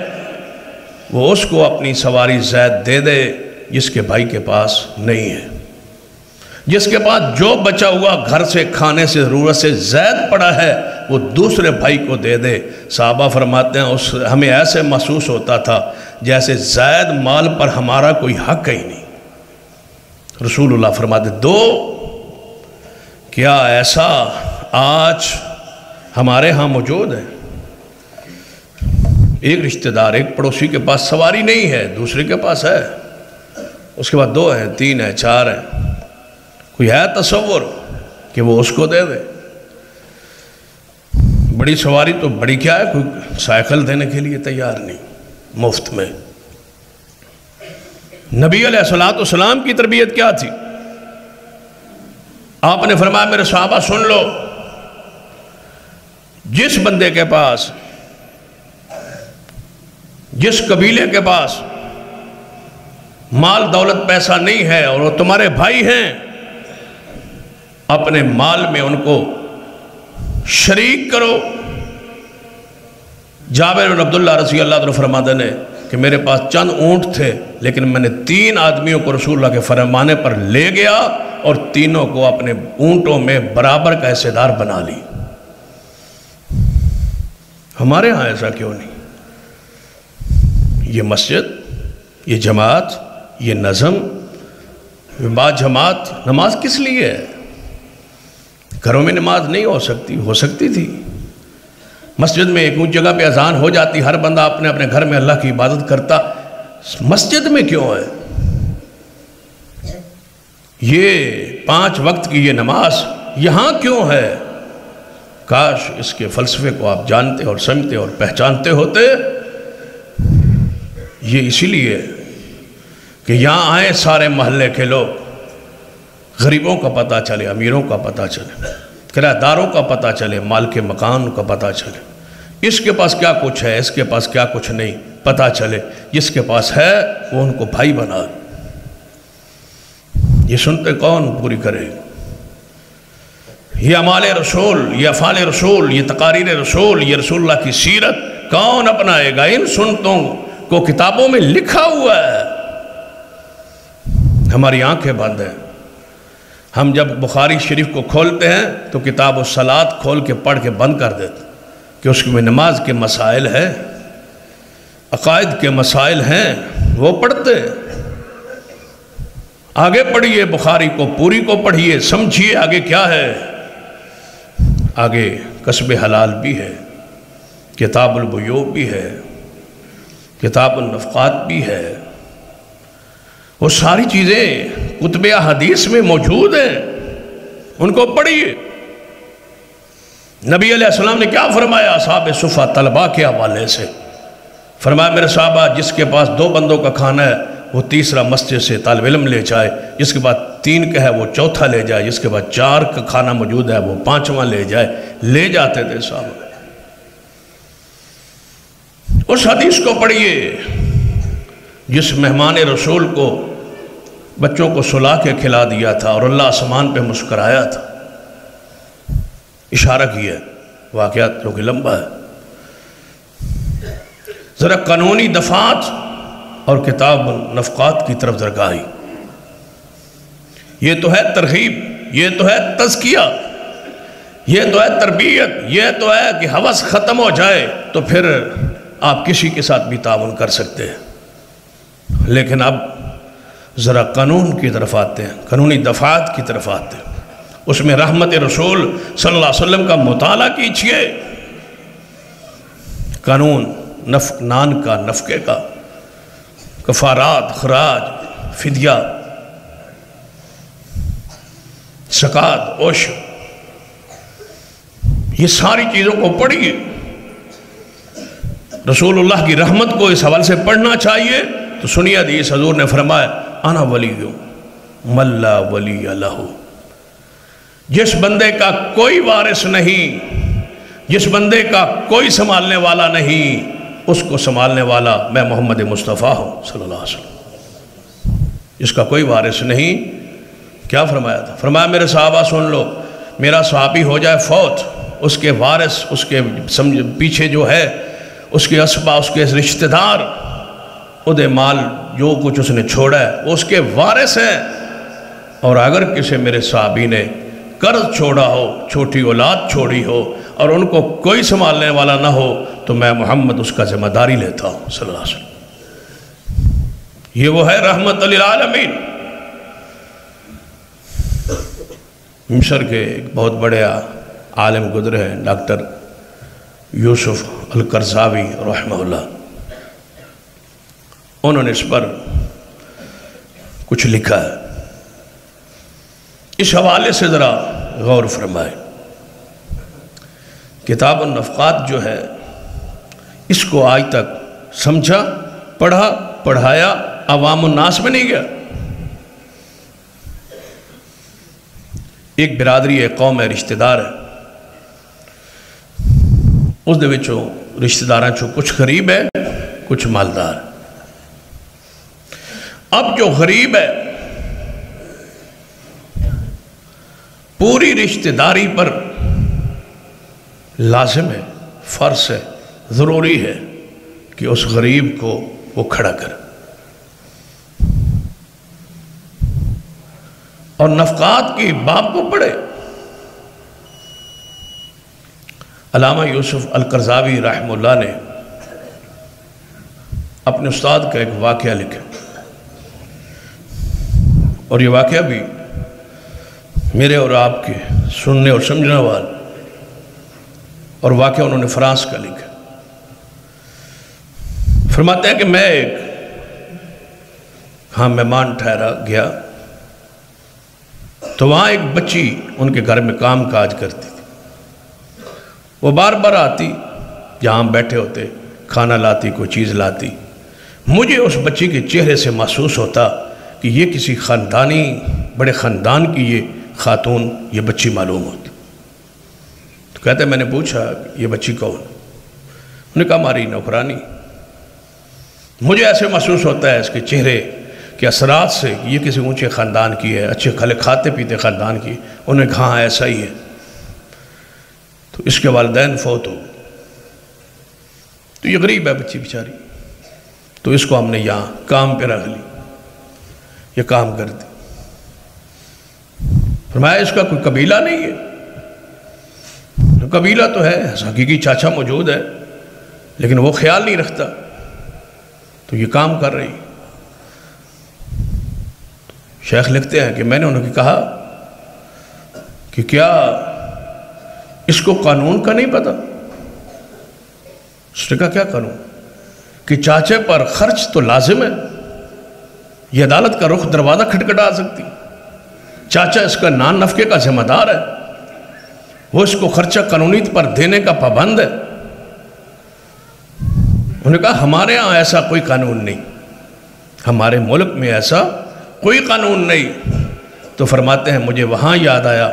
وہ اس کو اپنی سواری زید دے دے، جس کے بھائی کے پاس نہیں ہے، جس کے پاس جو بچا ہوا گھر سے کھانے سے ضرورت سے زید پڑا ہے وہ دوسرے بھائی کو دے دے۔ صحابہ فرماتے ہیں ہمیں ایسے محسوس ہوتا تھا جیسے زید مال پر ہمارا کوئی حق ہی نہیں۔ رسول اللہ فرماتے دو، کیا ایسا آج ہمارے ہاں موجود ہے؟ ایک رشتہ دار، ایک پڑوسی کے پاس سواری نہیں ہے، دوسرے کے پاس ہے، اس کے بعد 2 ہیں، 3 ہیں، 4 ہیں، کوئی ہے تصور کہ وہ اس کو دے دے۔ بڑی سواری تو بڑی کیا ہے، کوئی سائیکل دینے کے لیے تیار نہیں مفت میں۔ نبی علیہ السلام کی تربیت کیا تھی؟ آپ نے فرمایا میرے صحابہ سن لو، جس بندے کے پاس، جس قبیلے کے پاس مال دولت پیسہ نہیں ہے اور وہ تمہارے بھائی ہیں، اپنے مال میں ان کو شریک کرو۔ جابر بن عبداللہ رضی اللہ عنہ فرماتے ہیں کہ میرے پاس چند اونٹ تھے، لیکن میں نے 3 آدمیوں کو رسول اللہ کے فرمانے پر لے گیا اور تینوں کو اپنے اونٹوں میں برابر کا حصہ دار بنا لی۔ ہمارے ہاں ایسا کیوں نہیں؟ یہ مسجد، یہ جماعت، یہ نظم، یہ بات جماعت، نماز کس لیے ہے؟ گھروں میں نماز نہیں ہو سکتی تھی۔ مسجد میں ایک جگہ پہ اذان ہو جاتی، ہر بندہ اپنے اپنے گھر میں اللہ کی عبادت کرتا، مسجد میں کیوں ہے؟ یہ 5 وقت کی یہ نماز یہاں کیوں ہے؟ کاش اس کے فلسفے کو آپ جانتے اور سمجھتے اور پہچانتے ہوتے۔ یہ اسی لیے کہ یہاں آئے سارے محلے کے لوگ، غریبوں کا پتہ چلے، امیروں کا پتہ چلے، کرایہ داروں کا پتہ چلے، مال کے مکان کا پتہ چلے، اس کے پاس کیا کچھ ہے، اس کے پاس کیا کچھ نہیں پتہ چلے، جس کے پاس ہے وہ ان کو بھائی بنا۔ یہ سنتے کون پوری کرے؟ یہ اعمال رسول، یہ افعال رسول، یہ تقاریر رسول، یہ رسول اللہ کی سیرت کون اپنائے گا؟ ان سنتوں کو کتابوں میں لکھا ہوا ہے، ہماری آنکھیں بند ہیں۔ ہم جب بخاری شریف کو کھولتے ہیں تو کتاب الصلاۃ کھول کے پڑھ کے بند کر دیتے کہ اس میں نماز کے مسائل ہیں، عقائد کے مسائل ہیں، وہ پڑھتے۔ آگے پڑھیے بخاری کو، پوری کو پڑھیے، سمجھیے آگے کیا ہے۔ آگے کسب حلال بھی ہے، کتاب البیوع بھی ہے، کتاب النفقات بھی ہے، وہ ساری چیزیں کتب احادیث میں موجود ہیں، ان کو پڑھیے۔ نبی علیہ السلام نے کیا فرمایا اصحاب صفہ طلبہ کے حوالے سے؟ فرمایا میرے صحابہ جس کے پاس 2 بندوں کا کھانا ہے وہ تیسرا مسجد سے طالب علم لے جائے، جس کے بعد 3 کا ہے وہ چوتھا لے جائے، جس کے بعد 4 کا کھانا موجود ہے وہ 5واں لے جائے۔ لے جاتے تھے صحابہ۔ اس حدیث کو پڑھیے جس مہمان رسول کو بچوں کو سلا کے کھلا دیا تھا اور اللہ آسمان پہ مسکرایا تھا، اشارہ کیا ہے، واقعات جو کہ لمبا ہے۔ ذرا قانونی دفعات اور کتاب النفقات کی طرف درگاہی، یہ تو ہے ترغیب، یہ تو ہے تزکیہ، یہ تو ہے تربیت، یہ تو ہے کہ ہوس ختم ہو جائے تو پھر آپ کسی کے ساتھ بھی تعاون کر سکتے ہیں۔ لیکن اب ذرا قانون کی طرف آتے ہیں، قانونی دفعات کی طرف آتے ہیں، اس میں رحمت رسول صلی اللہ علیہ وسلم کا مطالعہ کیجئے۔ قانون نان کا، نفقے کا، کفارات، خراج، فدیہ، زکوٰۃ، عشر، یہ ساری چیزوں کو پڑھیے۔ رسول اللہ کی رحمت کو اس حوالے سے پڑھنا چاہیے۔ تو سنیے حدیث، حضور نے فرمایا انا ولی من لا ولی لہ، جس بندے کا کوئی وارث نہیں، جس بندے کا کوئی سنبھالنے والا نہیں، اس کو سنبھالنے والا میں محمد مصطفیٰ ہوں صلی اللہ علیہ وسلم۔ جس کا کوئی وارث نہیں، کیا فرمایا تھا؟ فرمایا میرے صحابہ سن لو، میرا صحابی ہو جائے فوت، اس کے وارث، اس کے پیچھے جو ہے اس کے اسبا، اس کے رشتہ دار، ادھے مال جو کچھ اس نے چھوڑا ہے وہ اس کے وارث ہیں۔ اور اگر کسی میرے صحابی نے قرض چھوڑا ہو، چھوٹی اولاد چھوڑی ہو اور ان کو کوئی سنبھالنے والا نہ ہو تو میں محمد اس کا ذمہ داری لیتا ہوں صلی اللہ علیہ وسلم۔ یہ وہ ہے رحمت للعالمین۔ مصر کے ایک بہت بڑے عالم گزرے ہیں، ڈاکٹر یوسف القرضاوی رحمہ اللہ، انہوں نے اس پر کچھ لکھا ہے۔ اس حوالے سے ذرا غور فرمائے۔ کتاب النفقات جو ہے اس کو آج تک سمجھا، پڑھا، پڑھایا، عوام الناس میں نہیں گیا۔ ایک برادری ہے، قوم ہے، رشتہ دار ہے، اس دے وچوں رشتہ داراں چوں کچھ غریب ہے، کچھ مالدار۔ اب جو غریب ہے پوری رشتہ داری پر لازم ہے، فرض ہے، ضروری ہے کہ اس غریب کو وہ کھڑا کر، اور نفقات کی باب کو پڑھے۔ علامہ یوسف القرضاوی رحمہ اللہ نے اپنے استاد کا ایک واقعہ لکھا، اور یہ واقعہ بھی میرے اور آپ کے سننے اور سمجھنے والے، اور واقعہ انہوں نے فرانس کا لکھا۔ فرماتے ہیں کہ میں ایک مہمان ٹھہرا گیا تو وہاں ایک بچی ان کے گھر میں کام کاج کرتی تھی۔ وہ بار بار آتی، جہاں ہم بیٹھے ہوتے، کھانا لاتی، کوئی چیز لاتی۔ مجھے اس بچی کے چہرے سے محسوس ہوتا کہ یہ کسی خاندانی، بڑے خاندان کی یہ خاتون، یہ بچی معلوم ہوتی۔ تو کہتے ہیں میں نے پوچھا یہ بچی کون؟ انہوں نے کہا ہماری نوکرانی۔ مجھے ایسے محسوس ہوتا ہے اس کے چہرے کے اثرات سے کہ یہ کسی اونچے خاندان کی ہے، اچھے کھاتے پیتے خاندان کی۔ انہوں نے کہا ہاں ایسا ہی ہے۔ تو اس کے والدین فوت ہو، تو یہ غریب ہے بچی بیچاری، تو اس کو ہم نے یہاں کام پہ رکھ لی، یہ کام کر دی۔ فرمایا اس کا کوئی قبیلہ نہیں ہے؟ قبیلہ تو ہے، حقیقی چاچا موجود ہے، لیکن وہ خیال نہیں رکھتا، تو یہ کام کر رہی۔ شیخ لکھتے ہیں کہ میں نے انہوں نے کہا کہ کیا اس کو قانون کا نہیں پتا؟ اس نے کہا کیا قانون؟ کہ چاچے پر خرچ تو لازم ہے، یہ عدالت کا رخ دروازہ کھٹکھٹا سکتی، چاچا اس کا نان نفقے کا ذمہ دار ہے، وہ اس کو خرچہ قانونی پر دینے کا پابند ہے۔ انہوں نے کہا ہمارے ہاں ایسا کوئی قانون نہیں، ہمارے ملک میں ایسا کوئی قانون نہیں۔ تو فرماتے ہیں مجھے وہاں یاد آیا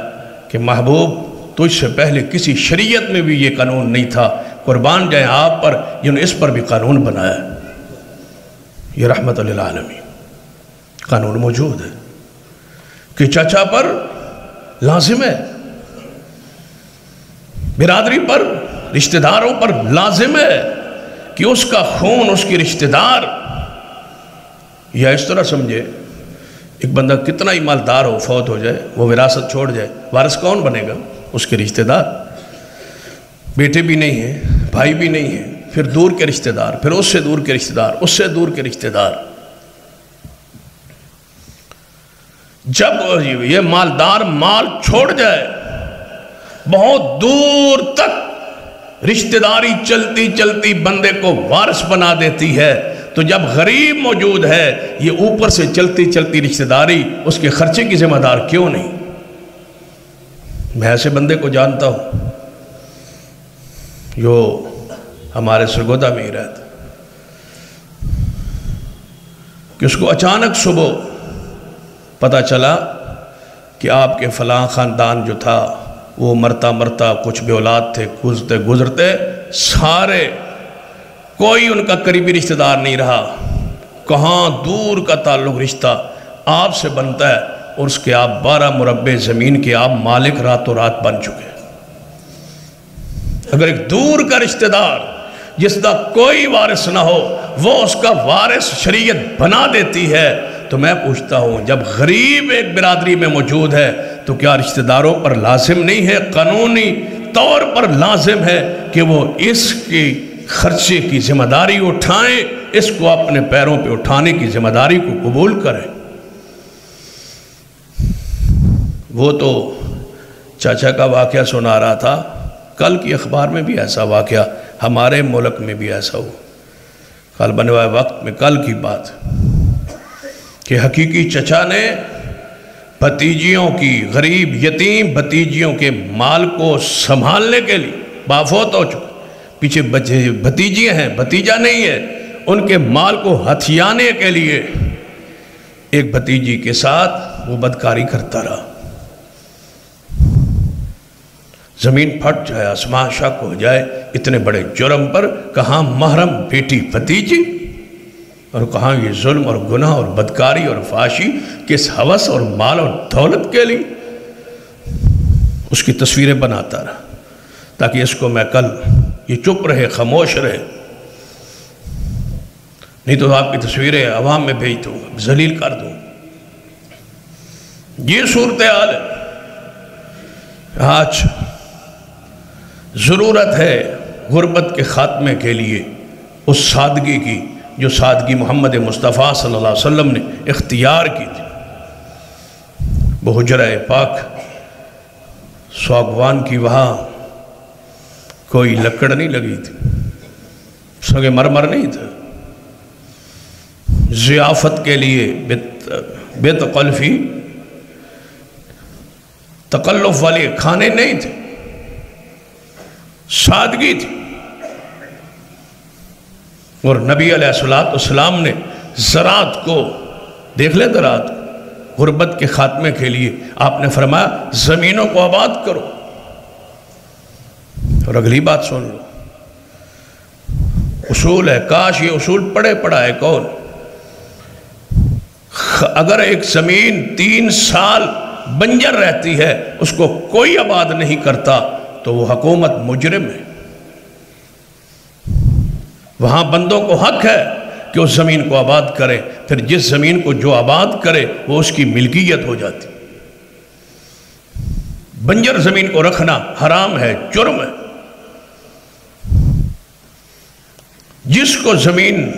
کہ محبوب تجھ سے پہلے کسی شریعت میں بھی یہ قانون نہیں تھا، قربان جائیں آپ پر جنہوں نے اس پر بھی قانون بنایا ہے۔ یہ رحمت للعالمین، قانون موجود ہے کہ چچا پر لازم ہے، برادری پر، رشتہ داروں پر لازم ہے کہ اس کا خون اس کی رشتہ دار، یا اس طرح سمجھے ایک بندہ کتنا ہی مالدار ہو، فوت ہو جائے، وہ وراثت چھوڑ جائے، وارث کون بنے گا؟ اس کے رشتہ دار، بیٹے بھی نہیں ہیں، بھائی بھی نہیں ہیں، پھر دور کے رشتہ دار، پھر اس سے دور کے رشتہ دار، اس سے دور کے رشتہ دار۔ جب یہ مالدار مال چھوڑ جائے، بہت دور تک رشتہ داری چلتی چلتی بندے کو وارث بنا دیتی ہے، تو جب غریب موجود ہے یہ اوپر سے چلتی چلتی رشتہ داری اس کے خرچے کی ذمہ دار کیوں نہیں؟ میں ایسے بندے کو جانتا ہوں جو ہمارے سرگودا میں ہی رہتا، کہ اس کو اچانک صبح پتہ چلا کہ آپ کے فلاں خاندان جو تھا وہ مرتا مرتا کچھ بے اولاد تھے، گزرتے گزرتے سارے، کوئی ان کا قریبی رشتہ دار نہیں رہا، کہاں دور کا تعلق رشتہ آپ سے بنتا ہے، اور اس کے آپ 12 مربع زمین کے آپ مالک راتوں رات بن چکے۔ اگر ایک دور کا رشتہ دار جس کا کوئی وارث نہ ہو وہ اس کا وارث شریعت بنا دیتی ہے، تو میں پوچھتا ہوں جب غریب ایک برادری میں موجود ہے تو کیا رشتہ داروں پر لازم نہیں ہے، قانونی طور پر لازم ہے کہ وہ اس کی خرچے کی ذمہ داری اٹھائیں، اس کو اپنے پیروں پہ اٹھانے کی ذمہ داری کو قبول کریں؟ وہ تو چاچا کا واقعہ سنا رہا تھا، کل کی اخبار میں بھی ایسا واقعہ، ہمارے ملک میں بھی ایسا ہو، کل بنے وقت میں کل کی بات کہ حقیقی چچا نے بھتیجیوں کی، غریب یتیم بھتیجیوں کے مال کو سنبھالنے کے لیے، بافوت ہو چکا، پیچھے بھتیجیاں ہیں، بھتیجا نہیں ہے، ان کے مال کو ہتھیانے کے لیے ایک بھتیجی کے ساتھ وہ بدکاری کرتا رہا۔ زمین پھٹ جائے، آسمان شک ہو جائے، اتنے بڑے جرم پر کہاں محرم بیٹی بھتیجی، اور کہاں یہ ظلم اور گناہ اور بدکاری اور فحاشی، کس ہوس اور مال اور دولت کے لیے اس کی تصویریں بناتا رہا تاکہ اس کو میں کل یہ چپ رہے، خاموش رہے، نہیں تو آپ کی تصویریں عوام میں بھیج دوں گا، ذلیل کر دوں گا۔ یہ صورتحال ہے۔ آج ضرورت ہے غربت کے خاتمے کے لیے اس سادگی کی جو سادگی محمد مصطفیٰ صلی اللہ علیہ وسلم نے اختیار کی تھی۔ وہ حجرہ پاک ساگوان کی، وہاں کوئی لکڑ نہیں لگی تھی، سنگ مرمر نہیں تھا، ضیافت کے لیے بے تکلفی تکلف والے کھانے نہیں تھے، سادگی تھی۔ اور نبی علیہ السلام نے زراعت کو، دیکھ لیں زراعت کو، غربت کے خاتمے کے لیے آپ نے فرمایا زمینوں کو آباد کرو۔ اور اگلی بات سن لو، اصول ہے، کاش یہ اصول پڑھے پڑھا ہے کون۔ اگر ایک زمین 3 سال بنجر رہتی ہے، اس کو کوئی آباد نہیں کرتا، تو وہ حکومت مجرم ہے۔ وہاں بندوں کو حق ہے کہ اس زمین کو آباد کرے، پھر جس زمین کو جو آباد کرے وہ اس کی ملکیت ہو جاتی۔ بنجر زمین کو رکھنا حرام ہے، جرم ہے۔ جس کو زمین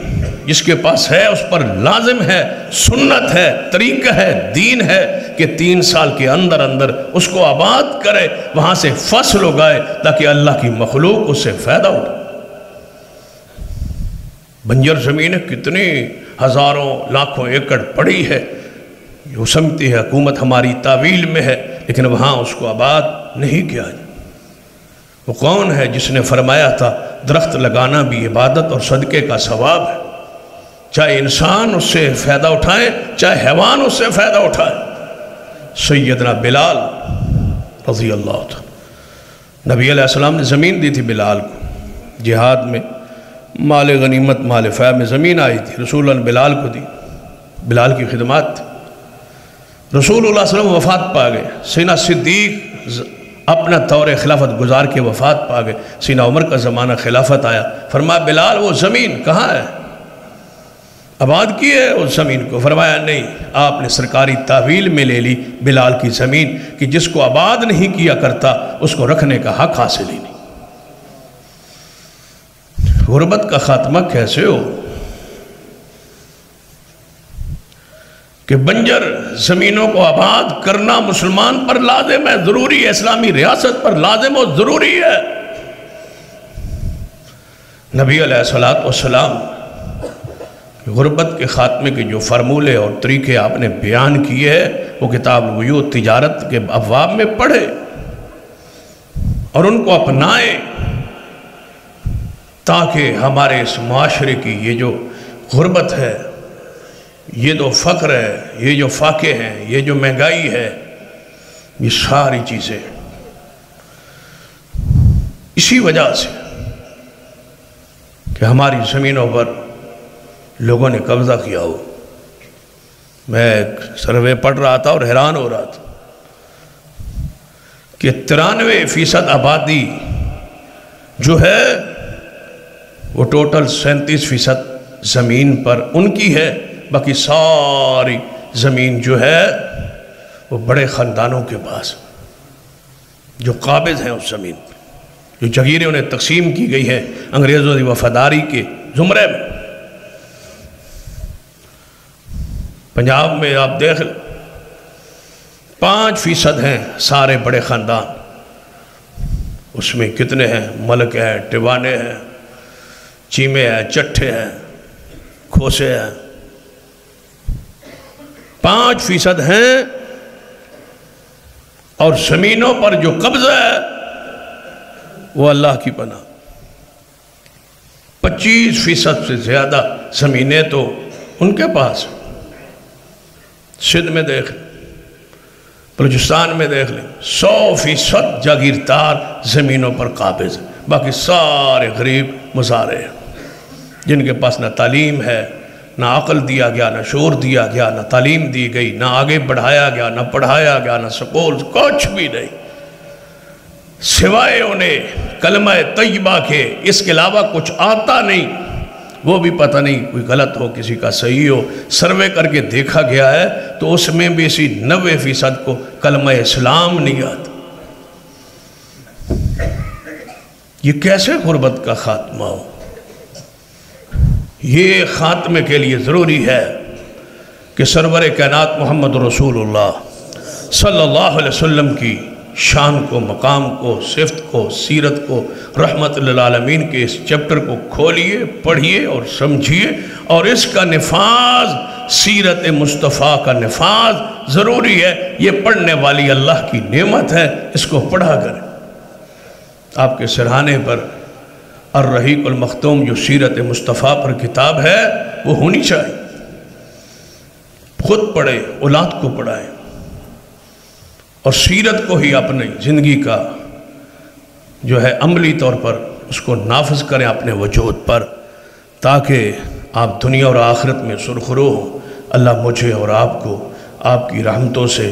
جس کے پاس ہے اس پر لازم ہے، سنت ہے، طریقہ ہے، دین ہے کہ 3 سال کے اندر اندر اس کو آباد کرے، وہاں سے فصل اگائے تاکہ اللہ کی مخلوق اس سے فائدہ اٹھائے۔ بنجر زمینیں کتنی ہزاروں لاکھوں ایکڑ پڑی ہے، جو سمجھتی ہے حکومت ہماری تعویل میں ہے، لیکن وہاں اس کو آباد نہیں کیا جائے۔ وہ کون ہے جس نے فرمایا تھا درخت لگانا بھی عبادت اور صدقے کا ثواب ہے، چاہے انسان اس سے فائدہ اٹھائے چاہے حیوان اس سے فائدہ اٹھائے؟ سیدنا بلال رضی اللہ عنہ، نبی علیہ السلام نے زمین دی تھی بلال کو، جہاد میں مال غنیمت مال فیع میں زمین آئی تھی، رسول اللہ نے بلال کو دی، بلال کی خدمات تھی۔ رسول اللہ صلی اللہ علیہ وسلم وفات پا گئے، سیدنا صدیق اپنا دور خلافت گزار کے وفات پا گئے، سیدنا عمر کا زمانہ خلافت آیا، فرمایا بلال وہ زمین کہاں ہے؟ آباد کی ہے اس زمین کو؟ فرمایا نہیں، آپ نے سرکاری تحویل میں لے لی بلال کی زمین کہ جس کو آباد نہیں کیا کرتا اس کو رکھنے کا حق حاصل ہی نہیں۔ غربت کا خاتمہ کیسے ہو کہ بنجر زمینوں کو آباد کرنا مسلمان پر لازم ہے، ضروری ہے، اسلامی ریاست پر لازم و ضروری ہے۔ نبی علیہ السلام غربت کے خاتمے کے جو فرمولے اور طریقے آپ نے بیان کیے ہیں وہ کتاب البیوع تجارت کے ابواب میں پڑھے اور ان کو اپنائیں، تاکہ ہمارے اس معاشرے کی یہ جو غربت ہے، یہ جو فقر ہے، یہ جو فاقے ہیں، یہ جو مہنگائی ہے، یہ ساری چیزیں اسی وجہ سے کہ ہماری زمینوں پر لوگوں نے قبضہ کیا ہو۔ میں ایک سروے پڑھ رہا تھا اور حیران ہو رہا تھا کہ 93% آبادی جو ہے وہ ٹوٹل 37% زمین پر ان کی ہے، باقی ساری زمین جو ہے وہ بڑے خاندانوں کے پاس جو قابض ہیں اس زمین پر، جو جگیریں انہیں تقسیم کی گئی ہے انگریزوں کی وفاداری کے زمرے میں۔ پنجاب میں آپ دیکھ لیں 5% ہیں سارے بڑے خاندان، اس میں کتنے ہیں؟ ملک ہیں، ٹیوانے ہیں، چیمے ہیں، چٹھے ہیں، کھوسے ہیں، 5% ہیں اور زمینوں پر جو قبضہ ہے وہ اللہ کی پناہ۔ 25% سے زیادہ زمینیں تو ان کے پاس، سندھ میں دیکھ لیں، بلوچستان میں دیکھ لیں، 100% جاگیردار زمینوں پر قابض ہیں، باقی سارے غریب مزارے ہیں، جن کے پاس نہ تعلیم ہے، نہ عقل دیا گیا، نہ شعور دیا گیا، نہ تعلیم دی گئی، نہ آگے بڑھایا گیا، نہ پڑھایا گیا، نہ سکول، کچھ بھی نہیں، سوائے انہیں کلمہ طیبہ کے، اس کے علاوہ کچھ آتا نہیں۔ وہ بھی پتہ نہیں کوئی غلط ہو، کسی کا صحیح ہو، سروے کر کے دیکھا گیا ہے تو اس میں بھی اسی 90% کو کلمہ اسلام نہیں آتا۔ یہ کیسے غربت کا خاتمہ ہو؟ یہ خاتمے کے لیے ضروری ہے کہ سرور کائنات محمد رسول اللہ صلی اللہ علیہ وسلم کی شان کو، مقام کو، صفت کو، سیرت کو، رحمت للعالمین کے اس چیپٹر کو کھولیے، پڑھیے اور سمجھیے، اور اس کا نفاذ، سیرت مصطفیٰ کا نفاذ ضروری ہے۔ یہ پڑھنے والی اللہ کی نعمت ہے، اس کو پڑھا کریں۔ آپ کے سرہانے پر الرحیق المختوم جو سیرت مصطفیٰ پر کتاب ہے وہ ہونی چاہیے، خود پڑھیں، اولاد کو پڑھائیں، اور سیرت کو ہی اپنی زندگی کا جو ہے عملی طور پر اس کو نافذ کریں اپنے وجود پر، تاکہ آپ دنیا اور آخرت میں سرخرو ہوں۔ اللہ مجھے اور آپ کو آپ کی رحمتوں سے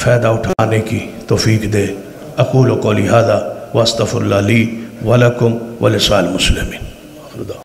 فائدہ اٹھانے کی توفیق دے۔ اقول قولی ھذا واستغفر اللہ لی ولکم ولسائر المسلمین۔